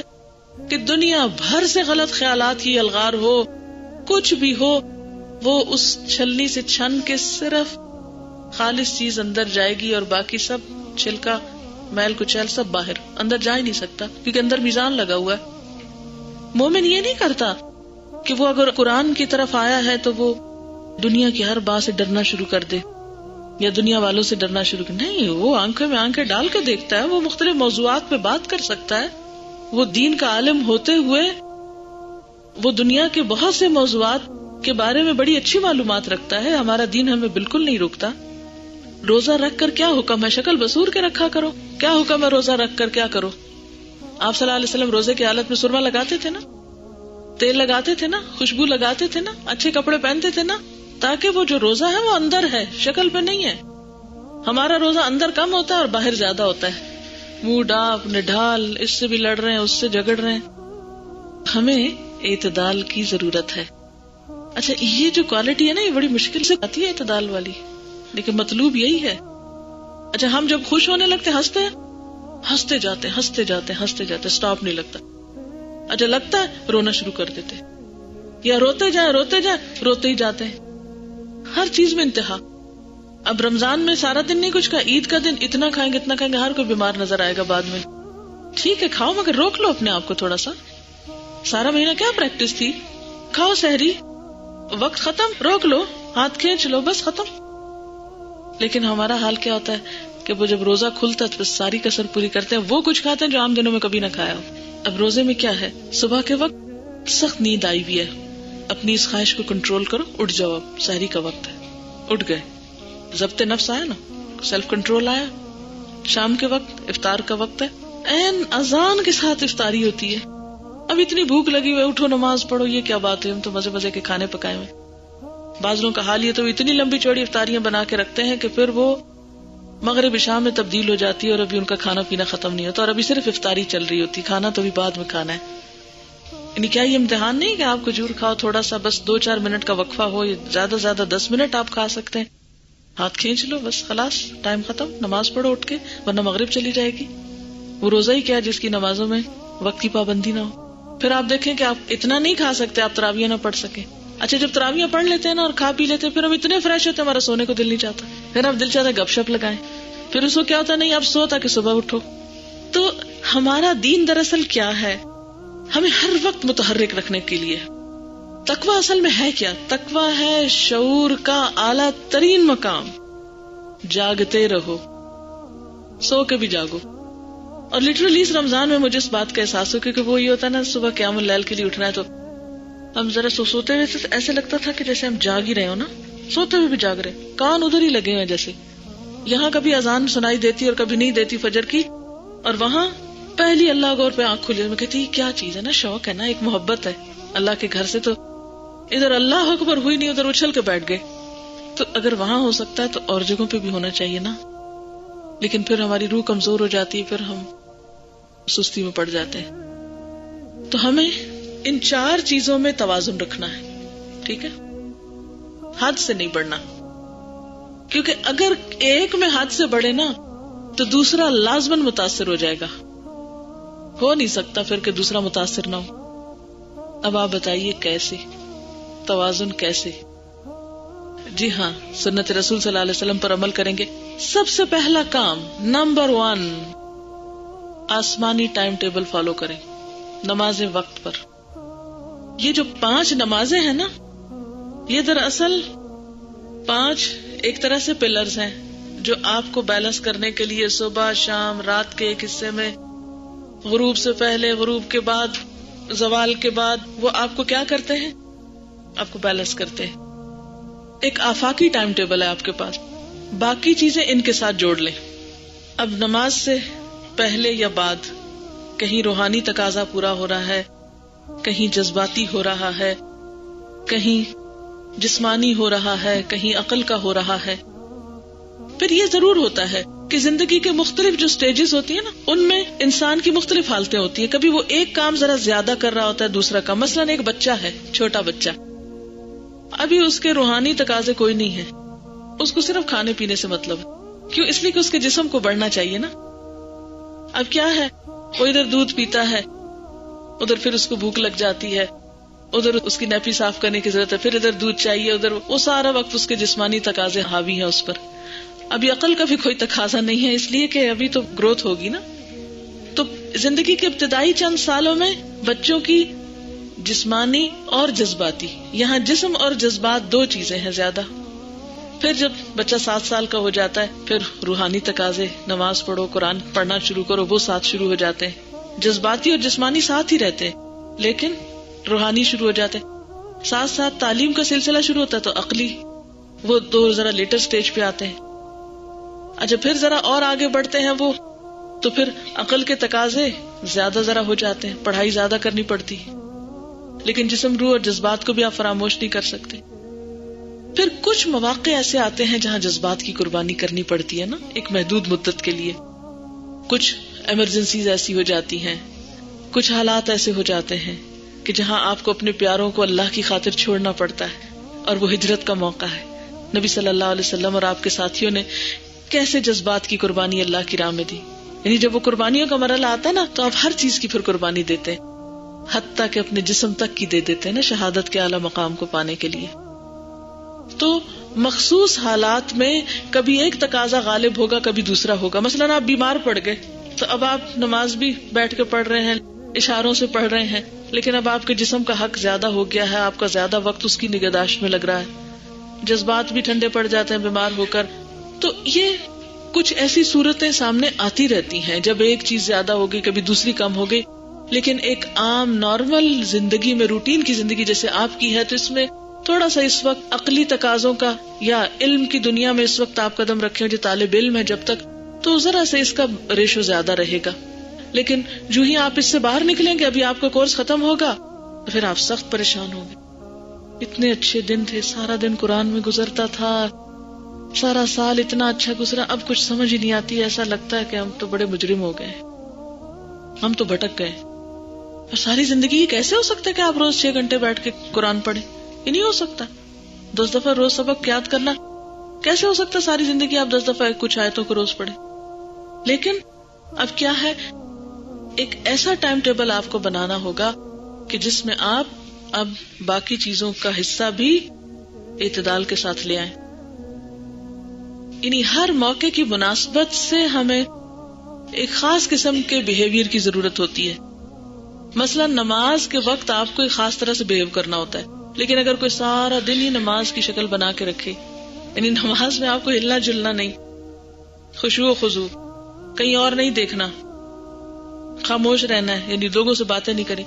کہ دنیا بھر سے غلط خیالات کی الغار ہو، کچھ بھی ہو، وہ اس چھلنی سے چھن کے صرف خالص چیز اندر جائے گی اور باقی سب چھلکا، میل کچیل سب باہر، اندر جا ہی نہیں سکتا کیونکہ اندر میزان لگا ہوا ہے. مومن یہ نہیں کرتا کہ وہ اگر قرآن کی طرف آیا ہے تو وہ دنیا کی ہر بات سے ڈرنا شروع کر دے یا دنیا والوں سے ڈرنا شروع کر. نہیں، وہ آنکھوں میں آنکھیں ڈال کے دیکھتا ہے، وہ مختلف موضوعات پہ بات کر سکتا ہے. وہ دین کا عالم ہوتے ہوئے وہ دنیا کے بہت سے موضوعات کے بارے میں بڑی اچھی معلومات رکھتا ہے. ہمارا دین ہمیں بالکل نہیں روکتا. روزہ رکھ کر کیا حکم ہے؟ شکل بصور کے رکھا کرو. کیا حکم ہے روزہ رکھ کر کیا کرو؟ آپ صلی اللہ علیہ وسلم روزے کی حالت میں سرما لگاتے تھے نا، تیل لگاتے تھے نا، خوشبو لگاتے تھے نا، اچھے کپڑے پہنتے تھے نا. تاکہ وہ جو روزہ ہے وہ اندر ہے، شکل پہ نہیں ہے. ہمارا روزہ اندر کم ہوتا ہے اور باہر زیادہ ہوتا ہے، منہ ڈاپ نڈھال، اس سے بھی لڑ رہے ہیں، اس سے جھگڑ رہے ہیں. ہمیں اعتدال کی ضرورت ہے. اچھا یہ جو کوالٹی ہے نا یہ بڑی مشکل سے آتی ہے اعتدال والی، لیکن مطلوب یہی ہے. اچھا ہم جب خوش ہونے لگتے ہنستے ہیں، ہنستے جاتے سٹاپ نہیں لگتا. اچھا لگتا ہے رونا شروع کر دیتے، یا روتے جائیں روتے ہی جاتے ہیں. ہر چیز میں انتہا. اب رمضان میں سارا دن نہیں کچھ کھا، عید کا دن اتنا کھائیں گے ہر کوئی بیمار نظر آئے گا بعد میں. ٹھیک ہے کھاؤ مگر روک لو اپنے آپ کو تھوڑا سا. سارا مہینہ کیا پریکٹس تھی، کھاؤ سحری، وقت ختم، روک لو، ہاتھ کھینچ لو، بس ختم. لیکن ہمارا حال کیا ہوتا ہے کہ وہ جب روزہ کھلتا ہے تو ساری کسر پوری کرتے ہیں، وہ کچھ کھاتے ہیں جو عام دنوں میں کبھی نہ کھایا ہو. اب روزے میں کیا ہے، صبح کے وقت سخت نیند آئی بھی ہے، اپنی اس خواہش کو کنٹرول کرو، اٹھ جاؤ، اب سحری کا وقت ہے، اٹھ گئے، ضبط نفس آیا نا، سیلف کنٹرول آیا. شام کے وقت افطار کا وقت ہے، این اذان کے ساتھ افطاری ہوتی ہے. اب اتنی بھوک لگی ہوئی، اٹھو نماز پڑھو، یہ کیا بات ہے، ہم تو مزے مزے کے کھانے پکائے ہوئے. بعض لوگوں کا حال یہ تو اتنی لمبی چوڑی افطاریاں بنا کے رکھتے ہیں کہ پھر وہ مغرب عشاء میں تبدیل ہو جاتی ہے اور ابھی ان کا کھانا پینا ختم نہیں ہوتا اور ابھی صرف افطاری چل رہی ہوتی، کھانا تو بھی بعد میں کھانا ہے. یعنی کیا یہ امتحان نہیں کہ آپ کھجور کھاؤ تھوڑا سا، بس 2-4 منٹ کا وقفہ ہو، زیادہ سے زیادہ 10 منٹ آپ کھا سکتے ہیں، ہاتھ کھینچ لو، بس خلاص ٹائم ختم، نماز پڑھو اٹھ کے، ورنہ مغرب چلی جائے گی. وہ روزہ ہی کیا جس کی نمازوں میں وقت کی پابندی نہ ہو. پھر آپ دیکھیں کہ آپ اتنا نہیں کھا سکتے، آپ تراویح نہ پڑھ سکیں. اچھا جب تراویح پڑھ لیتے ہیں نا اور کھا پی لیتے ہیں، پھر ہم اتنے فریش ہوتے ہیں ہمارا سونے کو دل نہیں چاہتا، پھر اب دل چاہتا ہے گپ شپ لگائیں. پھر اس کو کیا ہوتا ہے، نہیں آپ سو تاکہ صبح اٹھو. تو ہمارا دین دراصل کیا ہے، ہمیں ہر وقت متحرک رکھنے کے لیے. تقویٰ اصل میں ہے کیا، تقویٰ ہے شعور کا اعلیٰ ترین مقام. جاگتے رہو، سو کے بھی جاگو. اور لٹرلی اس رمضان میں مجھے اس بات کا احساس ہو، کیونکہ وہ یہ ہوتا ہے نا صبح قیام اللیل کے لیے اٹھنا ہے، تو ہم ذرا سوتے ہوئے ایسے لگتا تھا کہ جیسے ہم جاگ ہی رہے ہو نا، سوتے ہوئے بھی جاگ رہے، کان ادھر ہی لگے ہیں. جیسے یہاں کبھی اذان سنائی دیتی اور کبھی نہیں دیتی فجر کی، اور وہاں پہلی اللہ غور پہ آنکھ کھلی، میں کہتی کیا چیز ہے نا، شوق ہے نا، ایک محبت ہے اللہ کے گھر سے. تو ادھر اللہ اکبر ہوئی نہیں، ادھر اچھل کے بیٹھ گئے. تو اگر وہاں ہو سکتا ہے تو اور جگہوں پہ بھی ہونا چاہیے نا. لیکن پھر ہماری روح کمزور ہو جاتی ہے، پھر ہم سستی میں پڑ جاتے ہیں. تو ہمیں ان 4 چیزوں میں توازن رکھنا ہے، ٹھیک ہے، حد سے نہیں بڑھنا. کیونکہ اگر ایک میں حد سے بڑھے نا تو دوسرا لازماً متاثر ہو جائے گا. ہو نہیں سکتا پھر کہ دوسرا متاثر نہ ہو. اب آپ بتائیے کیسے، توازن کیسے؟ جی ہاں، سنت رسول صلی اللہ علیہ وسلم پر عمل کریں گے. سب سے پہلا کام، نمبر 1، آسمانی ٹائم ٹیبل فالو کریں، نمازیں وقت پر. یہ جو 5 نمازیں ہیں نا، یہ دراصل 5 ایک طرح سے پلرز ہیں جو آپ کو بیلنس کرنے کے لیے صبح شام رات کے ایک حصے میں، غروب سے پہلے، غروب کے بعد، زوال کے بعد، وہ آپ کو کیا کرتے ہیں، آپ کو بیلنس کرتے ہیں. ایک آفاقی ٹائم ٹیبل ہے آپ کے پاس، باقی چیزیں ان کے ساتھ جوڑ لیں. اب نماز سے پہلے یا بعد کہیں روحانی تقاضا پورا ہو رہا ہے، کہیں جذباتی ہو رہا ہے، کہیں جسمانی ہو رہا ہے، کہیں عقل کا ہو رہا ہے. پھر یہ ضرور ہوتا ہے کہ زندگی کے مختلف جو سٹیجز ہوتی ہیں نا، ان میں انسان کی مختلف حالتیں ہوتی ہیں. کبھی وہ ایک کام ذرا زیادہ کر رہا ہوتا ہے دوسرا کام. مثلاً ایک بچہ ہے، چھوٹا بچہ، ابھی اس کے روحانی تقاضے کوئی نہیں ہے، اس کو صرف کھانے پینے سے مطلب ہے. کیوں؟ اس لیے کہ اس کے جسم کو بڑھنا چاہیے نا. اب کیا ہے، وہ ادھر دودھ پیتا ہے، ادھر پھر اس کو بھوک لگ جاتی ہے، ادھر اس کی نیپی صاف کرنے کی ضرورت ہے، پھر ادھر دودھ چاہیے، ادھر وہ سارا وقت اس کے جسمانی تقاضے حاوی ہیں اس پر. ابھی عقل کا بھی کوئی تقاضا نہیں ہے، اس لیے کہ ابھی تو گروتھ ہوگی نا. تو زندگی کے ابتدائی چند سالوں میں بچوں کی جسمانی اور جذباتی، یہاں جسم اور جذبات 2 چیزیں ہیں زیادہ. پھر جب بچہ 7 سال کا ہو جاتا ہے، پھر روحانی تقاضے، نماز پڑھو، قرآن پڑھنا شروع کرو، وہ ساتھ شروع ہو جاتے ہیں. جذباتی اور جسمانی ساتھ ہی رہتے ہیں لیکن روحانی شروع ہو جاتے ہیں. ساتھ ساتھ تعلیم کا سلسلہ شروع ہوتا ہے تو عقلی، وہ 2 ذرا لیٹر سٹیج پہ آتے ہیں. اچھا پھر ذرا اور آگے بڑھتے ہیں وہ، تو پھر عقل کے تقاضے زیادہ ذرا ہو جاتے ہیں، پڑھائی زیادہ کرنی پڑتی، لیکن جسم، روح اور جذبات کو بھی آپ فراموش نہیں کر سکتے. پھر کچھ مواقع ایسے آتے ہیں جہاں جذبات کی قربانی کرنی پڑتی ہے نا، ایک محدود مدت کے لیے. کچھ ایمرجنسیز ایسی ہو جاتی ہیں، کچھ حالات ایسے ہو جاتے ہیں کہ جہاں آپ کو اپنے پیاروں کو اللہ کی خاطر چھوڑنا پڑتا ہے، اور وہ ہجرت کا موقع ہے. نبی صلی اللہ علیہ وسلم اور آپ کے ساتھیوں نے کیسے جذبات کی قربانی اللہ کی راہ میں دی. یعنی جب وہ قربانیوں کا مرحلہ آتا ہے نا تو آپ ہر چیز کی پھر قربانی دیتے ہیں، حتیٰ کہ اپنے جسم تک کی دے دیتے ہیں نا، شہادت کے اعلیٰ مقام کو پانے کے لیے. تو مخصوص حالات میں کبھی ایک تقاضا غالب ہوگا، کبھی دوسرا ہوگا. مثلاً آپ بیمار پڑ گئے تو اب آپ نماز بھی بیٹھ کے پڑھ رہے ہیں، اشاروں سے پڑھ رہے ہیں، لیکن اب آپ کے جسم کا حق زیادہ ہو گیا ہے، آپ کا زیادہ وقت اس کی نگہداشت میں لگ رہا ہے، جذبات بھی ٹھنڈے پڑ جاتے ہیں بیمار ہو کر. تو یہ کچھ ایسی صورتیں سامنے آتی رہتی ہیں جب ایک چیز زیادہ ہو گئی، کبھی دوسری کم ہو گئی. لیکن ایک عام نارمل زندگی میں، روٹین کی زندگی جیسے آپ کی ہے، تو اس میں تھوڑا سا اس وقت عقلی تقاضوں کا یا علم کی دنیا میں اس وقت آپ قدم رکھیں جو طالب علم ہے جب تک، تو ذرا سے اس کا ریشو زیادہ رہے گا. لیکن جو ہی آپ اس سے باہر نکلیں گے، ابھی آپ کا کورس ختم ہوگا تو پھر آپ سخت پریشان ہوں گے. اتنے اچھے دن تھے، سارا دن قرآن میں گزرتا تھا، سارا سال اتنا اچھا گزرا، اب کچھ سمجھ ہی نہیں آتی. ایسا لگتا ہے کہ ہم تو بڑے مجرم ہو گئے، ہم تو بھٹک گئے. اور ساری زندگی کیسے ہو سکتا ہے کہ آپ روز 6 گھنٹے بیٹھ کے قرآن پڑھیں؟ یہ نہیں ہو سکتا. 10 دفعہ روز سبق یاد کرنا کیسے ہو سکتا؟ ساری زندگی آپ 10 دفعہ کچھ آیتوں کو روز پڑھیں. لیکن اب کیا ہے، ایک ایسا ٹائم ٹیبل آپ کو بنانا ہوگا کہ جس میں آپ اب باقی چیزوں کا حصہ بھی اعتدال کے ساتھ لے آئیں. یعنی ہر موقع کی مناسبت سے ہمیں ایک خاص قسم کے بیہیویئر کی ضرورت ہوتی ہے. مثلا نماز کے وقت آپ کو ایک خاص طرح سے بیہیو کرنا ہوتا ہے، لیکن اگر کوئی سارا دن ہی نماز کی شکل بنا کے رکھے، یعنی نماز میں آپ کو ہلنا جلنا نہیں، خشوع و خضوع، کہیں اور نہیں دیکھنا، خاموش رہنا ہے، یعنی لوگوں سے باتیں نہیں کریں.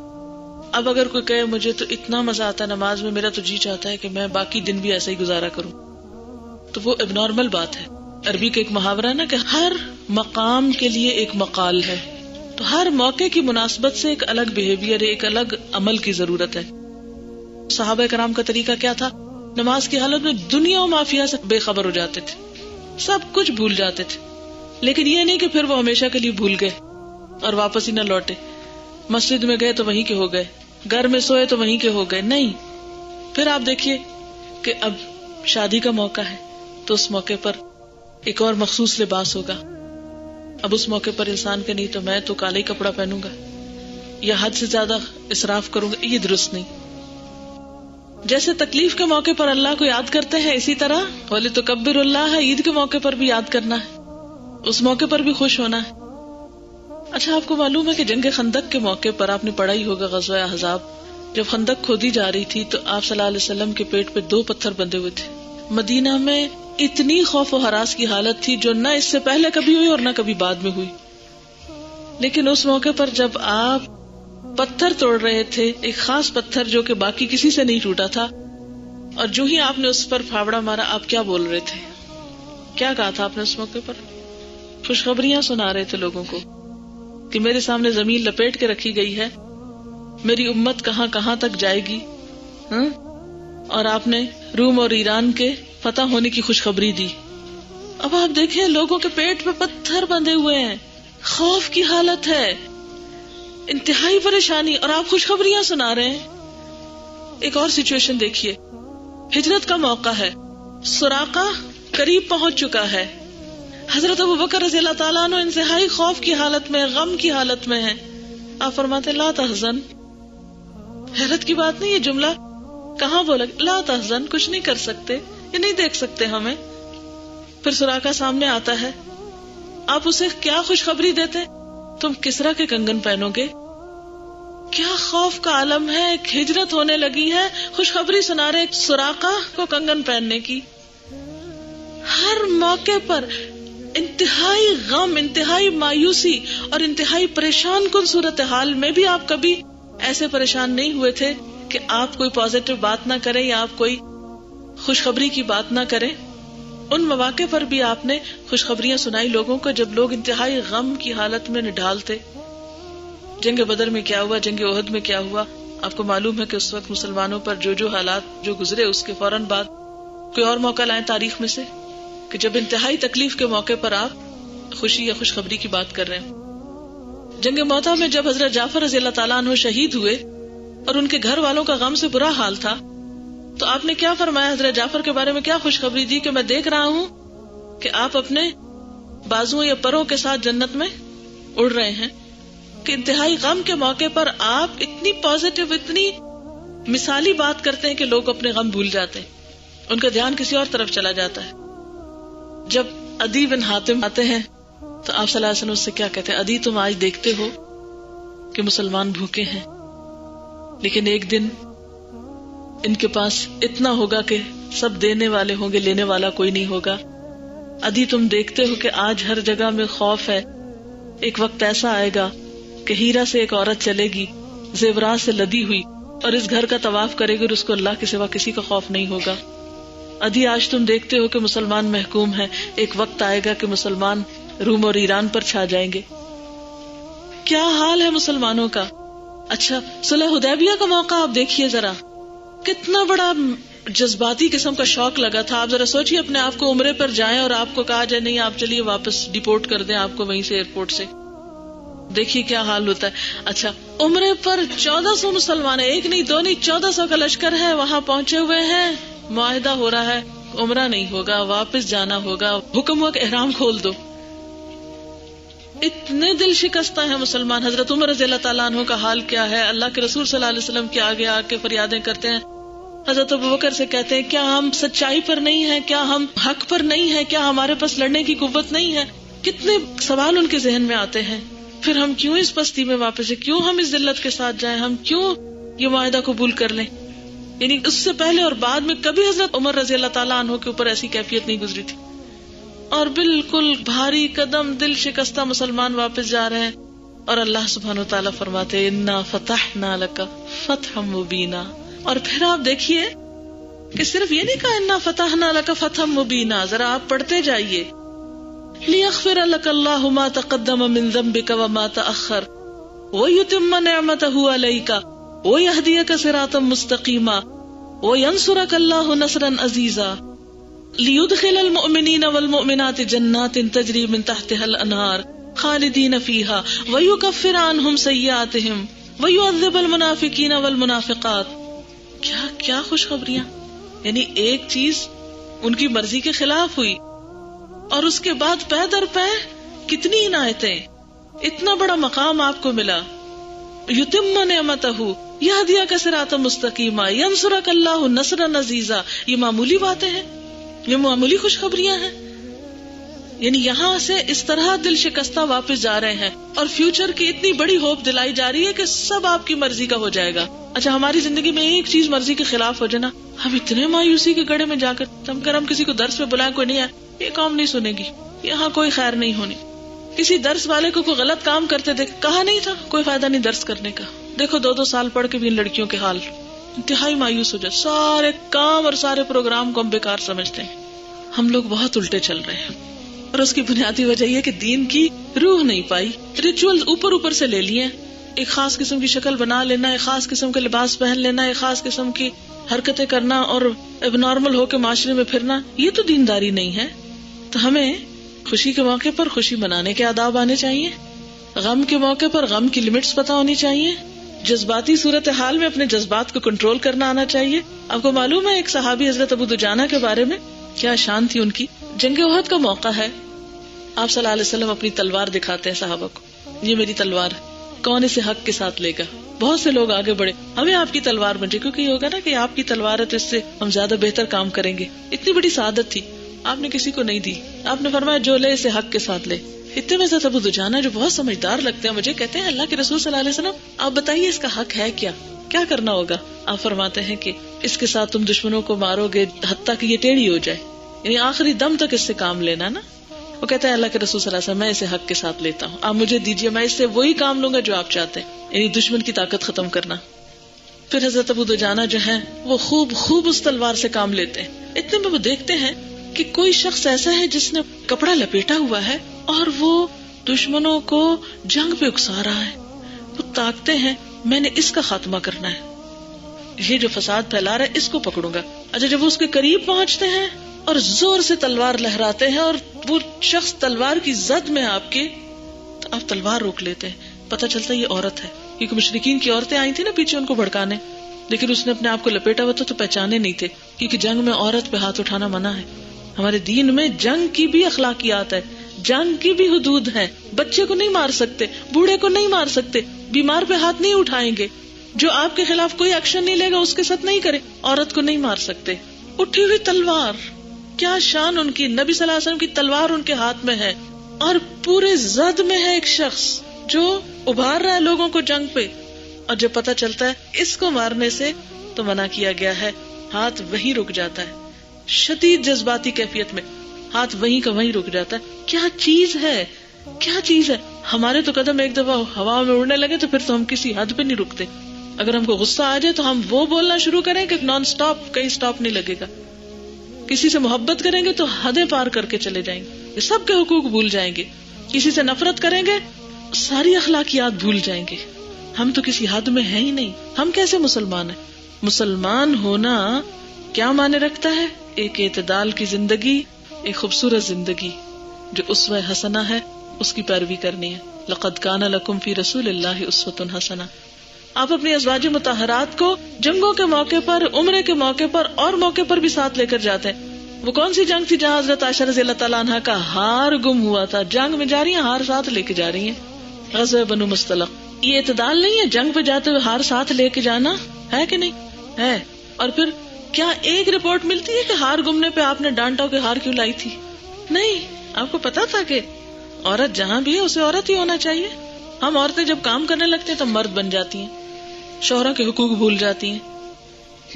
اب اگر کوئی کہے مجھے تو اتنا مزہ آتا ہے نماز میں، میرا تو جی چاہتا ہے کہ میں باقی دن بھی ایسا ہی گزارا کروں، تو وہ اب نارمل بات ہے. عربی کا ایک محاورہ ہے نا کہ ہر مقام کے لیے ایک مقال ہے، تو ہر موقع کی مناسبت سے ایک الگ بیہیویئر، ایک الگ عمل کی ضرورت ہے. صحابہ کرام کا طریقہ کیا تھا؟ نماز کی حالت میں دنیا و مافیا سے بے خبر ہو جاتے تھے، سب کچھ بھول جاتے تھے. لیکن یہ نہیں کہ پھر وہ ہمیشہ کے لیے بھول گئے اور واپس ہی نہ لوٹے. مسجد میں گئے تو وہیں کے ہو گئے، گھر میں سوئے تو وہیں کے ہو گئے، نہیں. پھر آپ دیکھیے کہ اب شادی کا موقع ہے تو اس موقع پر ایک اور مخصوص لباس ہوگا. اب اس موقع پر انسان کے نہیں تو میں تو کالا ہی کپڑا پہنوں گا یا حد سے زیادہ اسراف کروں گا، یہ درست نہیں. جیسے تکلیف کے موقع پر اللہ کو یاد کرتے ہیں، اسی طرح وَلِتُكَبِّرُ اللَّهَ، عید کے موقع پر بھی یاد کرنا ہے، اس موقع پر بھی خوش ہونا ہے. اچھا، آپ کو معلوم ہے کہ جنگ خندق کے موقع پر آپ نے پڑھا ہی ہوگا، غزوہ احزاب، جب خندق کھودی جا رہی تھی تو آپ صلی اللہ علیہ وسلم کے پیٹ پہ 2 پتھر بندھے ہوئے تھے. مدینہ میں اتنی خوف و ہراس کی حالت تھی جو نہ اس سے پہلے کبھی ہوئی اور نہ کبھی بعد میں ہوئی. لیکن اس موقع پر جب آپ پتھر توڑ رہے تھے، ایک خاص پتھر جو کہ باقی کسی سے نہیں ٹوٹا تھا، اور جو ہی آپ نے اس پر پھاوڑا مارا، آپ کیا بول رہے تھے؟ کیا کہا تھا آپ نے اس موقع پر؟ خوشخبریاں سنا رہے تھے لوگوں کو کہ میرے سامنے زمین لپیٹ کے رکھی گئی ہے، میری امت کہاں کہاں تک جائے گی. اور آپ نے روم اور ایران کے فتح ہونے کی خوشخبری دی. اب آپ دیکھیں لوگوں کے پیٹ پہ پتھر بندھے ہوئے ہیں، خوف کی حالت ہے، انتہائی پریشانی، اور آپ خوشخبریاں سنا رہے ہیں. ایک اور سچویشن دیکھیے، ہجرت کا موقع ہے، سراقہ قریب پہنچ چکا ہے، حضرت ابوبکر رضی اللہ تعالیٰ عنہ انتہائی خوف کی حالت میں، غم کی حالت میں ہیں. آپ فرماتے لا تحزن. حیرت کی بات نہیں، یہ جملہ کہاں بولا؟ لا تحزن، کچھ نہیں کر سکتے، یہ نہیں دیکھ سکتے ہمیں. پھر سراقہ سامنے آتا ہے، آپ اسے کیا خوشخبری دیتے؟ تم کسرا کے کنگن پہنو گے. کیا خوف کا عالم ہے، ایک ہجرت ہونے لگی ہے، خوشخبری سنا رہے سراقہ کو کنگن پہننے کی. ہر موقع پر انتہائی غم، انتہائی مایوسی اور انتہائی پریشان کن صورتحال میں بھی آپ کبھی ایسے پریشان نہیں ہوئے تھے کہ آپ کوئی پازیٹیو بات نہ کریں یا آپ کوئی خوشخبری کی بات نہ کریں. ان مواقع پر بھی آپ نے خوشخبریاں سنائی لوگوں کو جب لوگ انتہائی غم کی حالت میں نڈھال تھے. جنگ بدر میں کیا ہوا، جنگ احد میں کیا ہوا، آپ کو معلوم ہے کہ اس وقت مسلمانوں پر جو حالات جو گزرے، اس کے فوراً بعد کوئی اور موقع لائیں تاریخ میں سے کہ جب انتہائی تکلیف کے موقع پر آپ خوشی یا خوشخبری کی بات کر رہے ہیں. جنگ موتا میں جب حضرت جعفر رضی اللہ تعالیٰ عنہ شہید ہوئے اور ان کے گھر والوں کا غم سے برا حال تھا تو آپ نے کیا فرمایا؟ حضرت جعفر کے بارے میں کیا خوشخبری دی کہ میں دیکھ رہا ہوں کہ آپ اپنے بازوؤں یا پروں کے ساتھ جنت میں اڑ رہے ہیں. کہ انتہائی غم کے موقع پر آپ اتنی پازیٹیو، اتنی مثالی بات کرتے ہیں کہ لوگ اپنے غم بھول جاتے ہیں، ان کا دھیان کسی اور طرف چلا جاتا ہے. جب عدی بن حاتم آتے ہیں تو آپ صلی اللہ علیہ وسلم اس سے کیا کہتے ہیں؟ عدی تم آج دیکھتے ہو کہ مسلمان بھوکے ہیں، لیکن ایک دن ان کے پاس اتنا ہوگا کہ سب دینے والے ہوں گے، لینے والا کوئی نہیں ہوگا. عدی تم دیکھتے ہو کہ آج ہر جگہ میں خوف ہے، ایک وقت ایسا آئے گا کہ ہیرا سے ایک عورت چلے گی زیورات سے لدی ہوئی اور اس گھر کا طواف کرے گی اور اس کو اللہ کے سوا کسی کا خوف نہیں ہوگا. عدی آج تم دیکھتے ہو کہ مسلمان محکوم ہیں، ایک وقت آئے گا کہ مسلمان روم اور ایران پر چھا جائیں گے. کیا حال ہے مسلمانوں کا. اچھا صلح حدیبیہ کا موقع آپ دیکھیے ذرا، کتنا بڑا جذباتی قسم کا شوق لگا تھا. آپ ذرا سوچیے اپنے آپ کو عمرے پر جائیں اور آپ کو کہا جائے نہیں آپ چلیے واپس ڈیپورٹ کر دیں آپ کو وہیں سے ایئرپورٹ سے. دیکھیے کیا حال ہوتا ہے. اچھا عمرے پر 1400 مسلمان ہیں، ایک نہیں دو نہیں 1400 کا لشکر ہے، وہاں پہنچے ہوئے ہیں، معاہدہ ہو رہا ہے عمرہ نہیں ہوگا، واپس جانا ہوگا، حکم ہوا کہ احرام کھول دو. اتنے دل شکستہ ہیں مسلمان. حضرت عمر رضی اللہ تعالیٰ عنہ کا حال کیا ہے؟ اللہ کے رسول صلی اللہ علیہ وسلم کے آگے آ کے فریادیں کرتے ہیں. حضرت ابوبکر سے کہتے ہیں کیا ہم سچائی پر نہیں ہیں، کیا ہم حق پر نہیں ہیں، کیا ہمارے پاس لڑنے کی قوت نہیں ہے؟ کتنے سوال ان کے ذہن میں آتے ہیں. پھر ہم کیوں اس پستی میں واپس ہیں، کیوں ہم اس ذلت کے ساتھ جائیں، ہم کیوں یہ معاہدہ قبول کر لیں. یعنی اس سے پہلے اور بعد میں کبھی حضرت عمر رضی اللہ تعالیٰ عنہ کے اوپر ایسی کیفیت نہیں گزری تھی. اور بالکل بھاری قدم دل شکستہ مسلمان واپس جا رہے ہیں اور اللہ سبحانہ و تعالیٰ فرماتے انا فتحنا لک فتحا مبینا. اور پھر آپ دیکھیے کہ صرف یہ نہیں کہا انا فتحنا لک فتحا مبینا، ذرا آپ پڑھتے جائیے لیغفر لک اللہ ما تقدم من ذنبک وما تأخر ویتم نعمتہ علیک ویہدیک صراطا مستقیما وینصرک اللہ نصرا عزیزا لیدخل المؤمنین والمؤمنات جنات تجری من تحتها الانہار خالدین فیہا ویکفر عنہم سیئاتہم ویعذب المنافقین والمنافقات. کیا کیا خوشخبریاں. یعنی ایک چیز ان کی مرضی کے خلاف ہوئی اور اس کے بعد پے در پے کتنی عنایتیں، اتنا بڑا مقام آپ کو ملا. یتم نعمتہ یہدیک صراطا مستقیما ینصرک اللہ نصرا عزیزا. یہ معمولی باتیں ہیں، یہ معمولی خوشخبریاں ہیں. یعنی یہاں سے اس طرح دل شکستہ واپس جا رہے ہیں اور فیوچر کی اتنی بڑی ہوپ دلائی جا رہی ہے کہ سب آپ کی مرضی کا ہو جائے گا. اچھا ہماری زندگی میں ایک چیز مرضی کے خلاف ہو جانا، ہم اتنے مایوسی کے گڑھے میں جا کر ہم کسی کو درس پہ بلائیں کوئی نہیں ہے، یہ کام نہیں سنے گی، یہاں کوئی خیر نہیں ہونی. کسی درس والے کو کوئی غلط کام کرتے دیکھ کہا نہیں تھا کوئی فائدہ نہیں درس کرنے کا. دیکھو 2 سال پڑھ کے بھی ان لڑکیوں کے حال، انتہائی مایوس ہو جائے. سارے کام اور سارے پروگرام کو ہم بیکار سمجھتے ہیں. ہم لوگ بہت الٹے چل رہے ہیں اور اس کی بنیادی وجہ یہ کہ دین کی روح نہیں پائی. ریچول اوپر سے لے لیے، ایک خاص قسم کی شکل بنا لینا، ایک خاص قسم کا لباس پہن لینا، ایک خاص قسم کی حرکتیں کرنا اور اب نارمل ہو کے معاشرے میں پھرنا، یہ تو دینداری نہیں ہے. تو ہمیں خوشی کے موقع پر خوشی منانے کے آداب آنے چاہیے، غم کے موقع پر غم کی لمٹس پتہ ہونی چاہیے، جذباتی صورتحال میں اپنے جذبات کو کنٹرول کرنا آنا چاہیے. آپ کو معلوم ہے ایک صحابی حضرت ابو دجانہ کے بارے میں کیا شان تھی ان کی. جنگ احد کا موقع ہے، آپ صلی اللہ علیہ وسلم اپنی تلوار دکھاتے ہیں صحابہ کو، یہ میری تلوار ہے، کون اسے حق کے ساتھ لے گا. بہت سے لوگ آگے بڑھے ہمیں آپ کی تلوار بن جائے، کیونکہ یہ ہوگا نا کہ آپ کی تلوار ہے تو اس سے ہم زیادہ بہتر کام کریں گے. اتنی بڑی سعادت تھی، آپ نے کسی کو نہیں دی. آپ نے فرمایا جو لے اسے حق کے ساتھ لے. اتنے میں سے ابو دجانہ جو بہت سمجھدار لگتے ہیں مجھے کہتے ہیں اللہ کے رسول صلی اللہ علیہ وسلم آپ بتائیے اس کا حق ہے کیا کرنا ہوگا. آپ فرماتے ہیں کہ اس کے ساتھ تم دشمنوں کو مارو گے حتیٰ کہ یہ ٹیڑھی ہو جائے، یعنی آخری دم تک اس سے کام لینا نا. وہ کہتا ہے اللہ کے رسول صلی اللہ علیہ وسلم میں اسے حق کے ساتھ لیتا ہوں، آپ مجھے دیجیے میں اس سے وہی کام لوں گا جو آپ چاہتے ہیں، یعنی دشمن کی طاقت ختم کرنا. پھر حضرت ابو دجانہ جو ہیں وہ خوب اس تلوار سے کام لیتے ہیں. اتنے میں وہ دیکھتے ہیں کہ کوئی شخص ایسا ہے جس نے کپڑا لپیٹا ہوا ہے اور وہ دشمنوں کو جنگ پہ اکسا رہا ہے. وہ تاکتے ہیں میں نے اس کا خاتمہ کرنا ہے. یہ جو فساد پھیلا رہا ہے اس کو پکڑوں گا. اچھا جب وہ اس کے قریب پہنچتے ہیں اور زور سے تلوار لہراتے ہیں اور وہ شخص تلوار کی زد میں آپ کے، تو آپ تلوار روک لیتے ہیں. پتہ چلتا ہے یہ عورت ہے، کیونکہ مشرکین کی عورتیں آئی تھی نا پیچھے ان کو بھڑکانے، لیکن اس نے اپنے آپ کو لپیٹا ہوا تو پہچانے نہیں تھے، کیونکہ جنگ میں عورت پہ ہاتھ اٹھانا منع ہے. ہمارے دین میں جنگ کی بھی اخلاقیات ہے، جنگ کی بھی حدود ہے. بچے کو نہیں مار سکتے، بوڑھے کو نہیں مار سکتے، بیمار پہ ہاتھ نہیں اٹھائیں گے، جو آپ کے خلاف کوئی ایکشن نہیں لے گا اس کے ساتھ نہیں کرے. عورت کو نہیں مار سکتے. اٹھی ہوئی تلوار، کیا شان ان کی، نبی صلی اللہ علیہ وسلم کی تلوار ان کے ہاتھ میں ہے اور پورے زد میں ہے ایک شخص جو ابھار رہا ہے لوگوں کو جنگ پہ. اور جب پتہ چلتا ہے اس کو مارنے سے تو منع کیا گیا ہے، ہاتھ وہیں رک جاتا ہے. شدید جذباتی کیفیت میں ہاتھ وہیں کا وہیں رک جاتا ہے. کیا چیز ہے، کیا چیز ہے. ہمارے تو قدم ایک دفعہ ہوا میں اڑنے لگے تو پھر تو ہم کسی حد پہ نہیں رکتے. اگر ہم کو غصہ آ جائے تو ہم وہ بولنا شروع کریں کہ نان سٹاپ، کہیں سٹاپ نہیں لگے گا. کسی سے محبت کریں گے تو حدیں پار کر کے چلے جائیں گے، سب کے حقوق بھول جائیں گے. کسی سے نفرت کریں گے ساری اخلاقیات بھول جائیں گے. ہم تو کسی حد میں ہیں ہی نہیں. ہم کیسے مسلمان ہیں؟ مسلمان ہونا کیا معنی رکھتا ہے؟ ایک اعتدال کی زندگی، ایک خوبصورت زندگی جو اسوہ حسنہ ہے، اس کی پیروی کرنی ہے. لقد کان لکم فی رسول اللہ اسوۃ حسنہ. آپ اپنی ازواج مطہرات کو جنگوں کے موقع پر، عمرے کے موقع پر اور موقع پر بھی ساتھ لے کر جاتے ہیں. وہ کون سی جنگ تھی جہاں حضرت عائشہ رضی اللہ تعالیٰ عنہ کا ہار گم ہوا تھا؟ جنگ میں جا رہی ہیں، ہار ساتھ لے کے جا رہی ہیں. غزوہ بنو مصطلق. یہ اعتدال نہیں ہے جنگ پہ جاتے ہوئے ہار ساتھ لے کے جانا؟ ہے کہ نہیں ہے؟ اور پھر کیا ایک رپورٹ ملتی ہے کہ ہار گمنے پہ آپ نے ڈانٹا کہ ہار کیوں لائی تھی؟ نہیں. آپ کو پتا تھا کہ عورت جہاں بھی ہے اسے عورت ہی ہونا چاہیے. ہم عورتیں جب کام کرنے لگتے ہیں تو مرد بن جاتی ہیں، شوہروں کے حقوق بھول جاتی ہیں،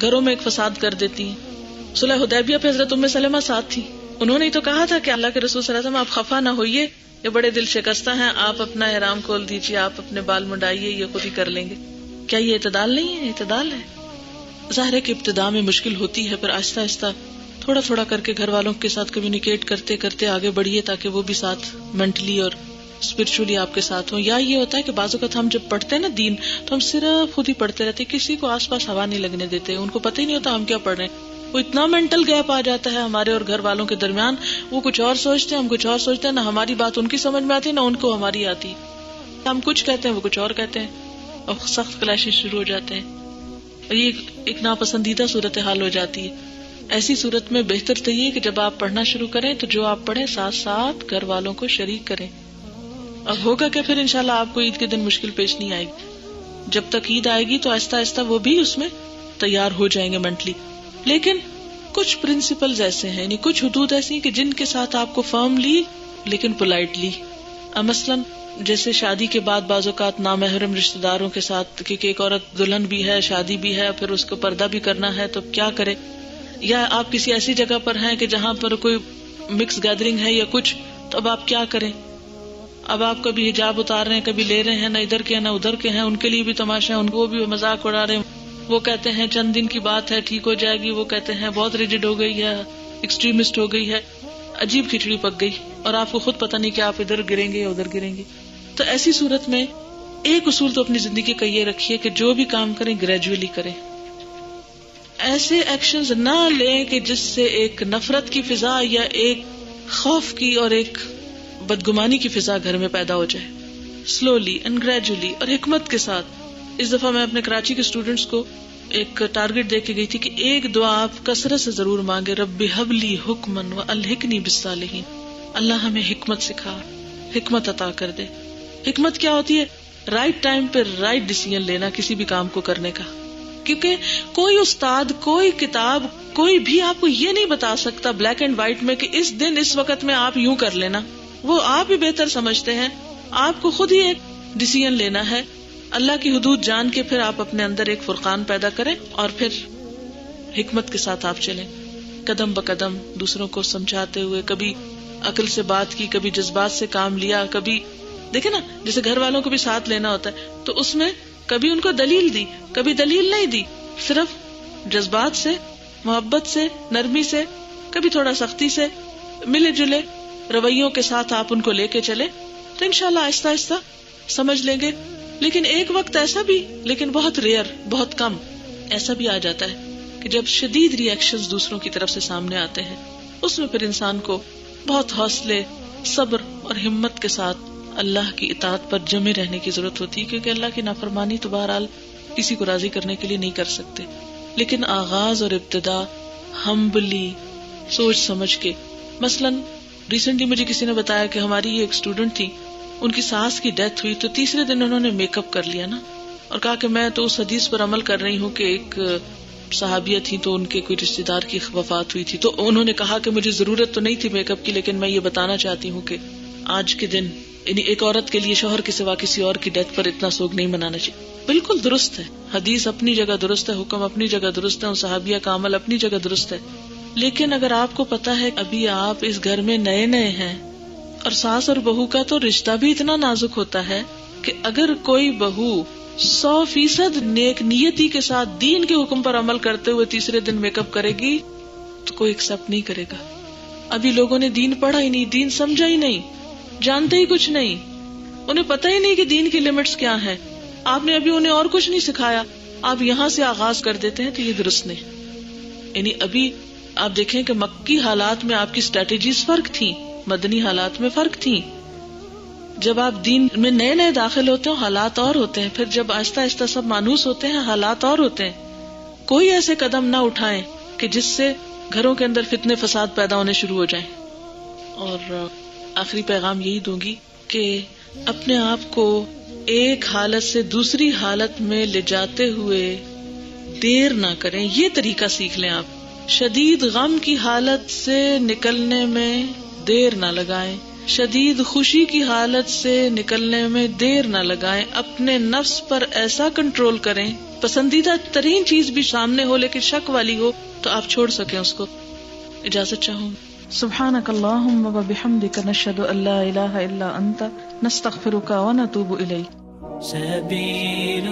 گھروں میں ایک فساد کر دیتی ہیں. صلح حدیبیہ پہ حضرت ام سلمہ ساتھ تھی. انہوں نے تو کہا تھا کہ اللہ کے رسول صلی اللہ علیہ وسلم آپ خفا نہ ہوئیے، یہ بڑے دل شکستہ ہیں، آپ اپنا احرام کھول دیجیے، آپ اپنے بال منڈائیے، یہ خود ہی کر لیں گے. کیا یہ اعتدال نہیں ہے؟ اعتدال ہے. ظاہر ہے کہ ابتدا میں مشکل ہوتی ہے، پھر آہستہ آہستہ تھوڑا تھوڑا کر کے گھر والوں کے ساتھ کمیونیکیٹ کرتے کرتے آگے بڑھیے تاکہ وہ بھی ساتھ مینٹلی اور اسپرچولی آپ کے ساتھ ہوں. یا یہ ہوتا ہے کہ بعض اوقات ہم جب پڑھتے ہیں نا دین تو ہم صرف خود ہی پڑھتے رہتے، کسی کو آس پاس ہوا نہیں لگنے دیتے، ان کو پتہ ہی نہیں ہوتا ہم کیا پڑھ رہے ہیں. وہ اتنا مینٹل گیپ آ جاتا ہے ہمارے اور گھر والوں کے درمیان، وہ کچھ اور سوچتے ہیں، ہم کچھ اور سوچتے ہیں، نہ ہماری بات ان کی سمجھ میں آتی نہ ان کو ہماری آتی. ہم کچھ کہتے ہیں وہ کچھ اور کہتے ہیں اور سخت کلیشز شروع ہو جاتے ہیں. یہ ایک ناپسندیدہ صورتحال ہو جاتی ہے. ایسی صورت میں بہتر تو یہ کہ جب آپ پڑھنا شروع کریں تو جو آپ پڑھیں ساتھ ساتھ گھر والوں کو شریک کریں. اب ہوگا کہ پھر انشاءاللہ آپ کو عید کے دن مشکل پیش نہیں آئے گی. جب تک عید آئے گی تو آہستہ آہستہ وہ بھی اس میں تیار ہو جائیں گے مینٹلی. لیکن کچھ پرنسپلز ایسے ہیں، یعنی کچھ حدود ایسی ہیں کہ جن کے ساتھ آپ کو فرملی لیکن پولائٹلی، مثلاً جیسے شادی کے بعد بعض اوقات نامحرم رشتہ داروں کے ساتھ، کیونکہ ایک عورت دلہن بھی ہے، شادی بھی ہے، پھر اس کو پردہ بھی کرنا ہے تو کیا کرے. یا آپ کسی ایسی جگہ پر ہیں کہ جہاں پر کوئی مکس گیدرنگ ہے یا کچھ، تو اب آپ کیا کریں. اب آپ کبھی حجاب اتار رہے ہیں، کبھی لے رہے ہیں، نہ ادھر کے ہیں نہ ادھر کے ہیں، ان کے لیے بھی تماشا ہے، ان کو بھی مذاق اڑا رہے ہیں. وہ کہتے ہیں چند دن کی بات ہے ٹھیک ہو جائے گی، وہ کہتے ہیں بہت ریجڈ ہو گئی ہے، ایکسٹریمسٹ ہو گئی ہے. عجیب کھچڑی پک گئی اور آپ کو خود پتہ نہیں کہ آپ ادھر گریں گے یا ادھر گریں گے. تو ایسی صورت میں ایک اصول تو اپنی زندگی کا یہ رکھیے کہ جو بھی کام کریں گریجولی کریں. ایسے ایکشنز نہ لیں کہ جس سے ایک نفرت کی فضا یا ایک خوف کی اور ایک بدگمانی کی فضا گھر میں پیدا ہو جائے. سلولی اینڈ گریجولی اور حکمت کے ساتھ. اس دفعہ میں اپنے کراچی کے اسٹوڈنٹس کو ایک ٹارگٹ دے کے گئی تھی کہ ایک دعا آپ کثرت سے ضرور مانگے، رب ہب لی حکمن والحقنی بالصالحین. اللہ ہمیں حکمت سکھا، حکمت عطا کر دے. حکمت کیا ہوتی ہے؟ رائٹ ٹائم پہ رائٹ ڈیسیژن لینا کسی بھی کام کو کرنے کا. کیونکہ کوئی استاد، کوئی کتاب، کوئی بھی آپ کو یہ نہیں بتا سکتا بلیک اینڈ وائٹ میں کہ اس دن اس وقت میں آپ یوں کر لینا. وہ آپ ہی بہتر سمجھتے ہیں. آپ کو خود ہی ایک ڈیسیژن لینا ہے. اللہ کی حدود جان کے پھر آپ اپنے اندر ایک فرقان پیدا کریں اور پھر حکمت کے ساتھ آپ چلیں، قدم بقدم دوسروں کو سمجھاتے ہوئے. کبھی عقل سے بات کی، کبھی جذبات سے کام لیا. کبھی دیکھیں نا، جیسے گھر والوں کو بھی ساتھ لینا ہوتا ہے تو اس میں کبھی ان کو دلیل دی، کبھی دلیل نہیں دی، صرف جذبات سے، محبت سے، نرمی سے، کبھی تھوڑا سختی سے، ملے جلے رویوں کے ساتھ آپ ان کو لے کے چلے تو انشاءاللہ آہستہ آہستہ سمجھ لیں گے. لیکن ایک وقت ایسا بھی، لیکن بہت ریئر، بہت کم، ایسا بھی آ جاتا ہے کہ جب شدید ری ایکشنز دوسروں کی طرف سے سامنے آتے ہیں، اس میں پھر انسان کو بہت حوصلے، صبر اور ہمت کے ساتھ اللہ کی اطاعت پر جمے رہنے کی ضرورت ہوتی ہے، کیونکہ اللہ کی نافرمانی تو بہرحال کسی کو راضی کرنے کے لیے نہیں کر سکتے. لیکن آغاز اور ابتدا ہمبلی سوچ سمجھ کے. مثلاً ریسنٹلی مجھے کسی نے بتایا کہ ہماری ایک اسٹوڈنٹ تھی، ان کی ساس کی ڈیتھ ہوئی تو تیسرے دن انہوں نے میک اپ کر لیا نا، اور کہا کہ میں تو اس حدیث پر عمل کر رہی ہوں کہ ایک صحابیہ تھی تو ان کے کوئی رشتے دار کی وفات ہوئی تھی، تو انہوں نے کہا کہ مجھے ضرورت تو نہیں تھی میک اپ کی، لیکن میں یہ بتانا چاہتی ہوں کہ آج کے دن یعنی ایک عورت کے لیے شوہر کے سوا کسی اور کی ڈیتھ پر اتنا سوگ نہیں منانا چاہیے. بالکل درست ہے، حدیث اپنی جگہ درست ہے، حکم اپنی جگہ درست ہے، صحابیہ کا عمل اپنی جگہ درست ہے. لیکن اگر آپ کو پتا ہے ابھی آپ اس گھر میں نئے ہیں اور ساس اور بہو کا تو رشتہ بھی اتنا نازک ہوتا ہے کہ اگر کوئی بہو 100% نیک نیتی کے ساتھ دین کے حکم پر عمل کرتے ہوئے تیسرے دن میک اپ کرے گی تو کوئی ایکسپٹ نہیں کرے گا. ابھی لوگوں نے دین پڑھا ہی نہیں، دین سمجھا ہی نہیں، جانتے ہی کچھ نہیں، انہیں پتہ ہی نہیں کہ دین کی لمٹس کیا ہیں. آپ نے ابھی انہیں اور کچھ نہیں سکھایا، آپ یہاں سے آغاز کر دیتے ہیں، تو یہ درست نہیں. یعنی ابھی آپ دیکھیں کہ مکی حالات میں آپ کی اسٹریٹجیز فرق تھیں، مدنی حالات میں فرق تھیں. جب آپ دین میں نئے داخل ہوتے ہیں حالات اور ہوتے ہیں، پھر جب آہستہ آہستہ سب مانوس ہوتے ہیں حالات اور ہوتے ہیں. کوئی ایسے قدم نہ اٹھائیں کہ جس سے گھروں کے اندر فتنے فساد پیدا ہونے شروع ہو جائیں. اور آخری پیغام یہی دوں گی کہ اپنے آپ کو ایک حالت سے دوسری حالت میں لے جاتے ہوئے دیر نہ کریں. یہ طریقہ سیکھ لیں. آپ شدید غم کی حالت سے نکلنے میں دیر نہ لگائیں، شدید خوشی کی حالت سے نکلنے میں دیر نہ لگائیں. اپنے نفس پر ایسا کنٹرول کریں، پسندیدہ ترین چیز بھی سامنے ہو لیکن شک والی ہو تو آپ چھوڑ سکیں اس کو. اجازت چاہوں. سبحانک اللہم و بحمدک نشہد ان لا الہ الا انت نستغفرک و نتوب الیک. سبیل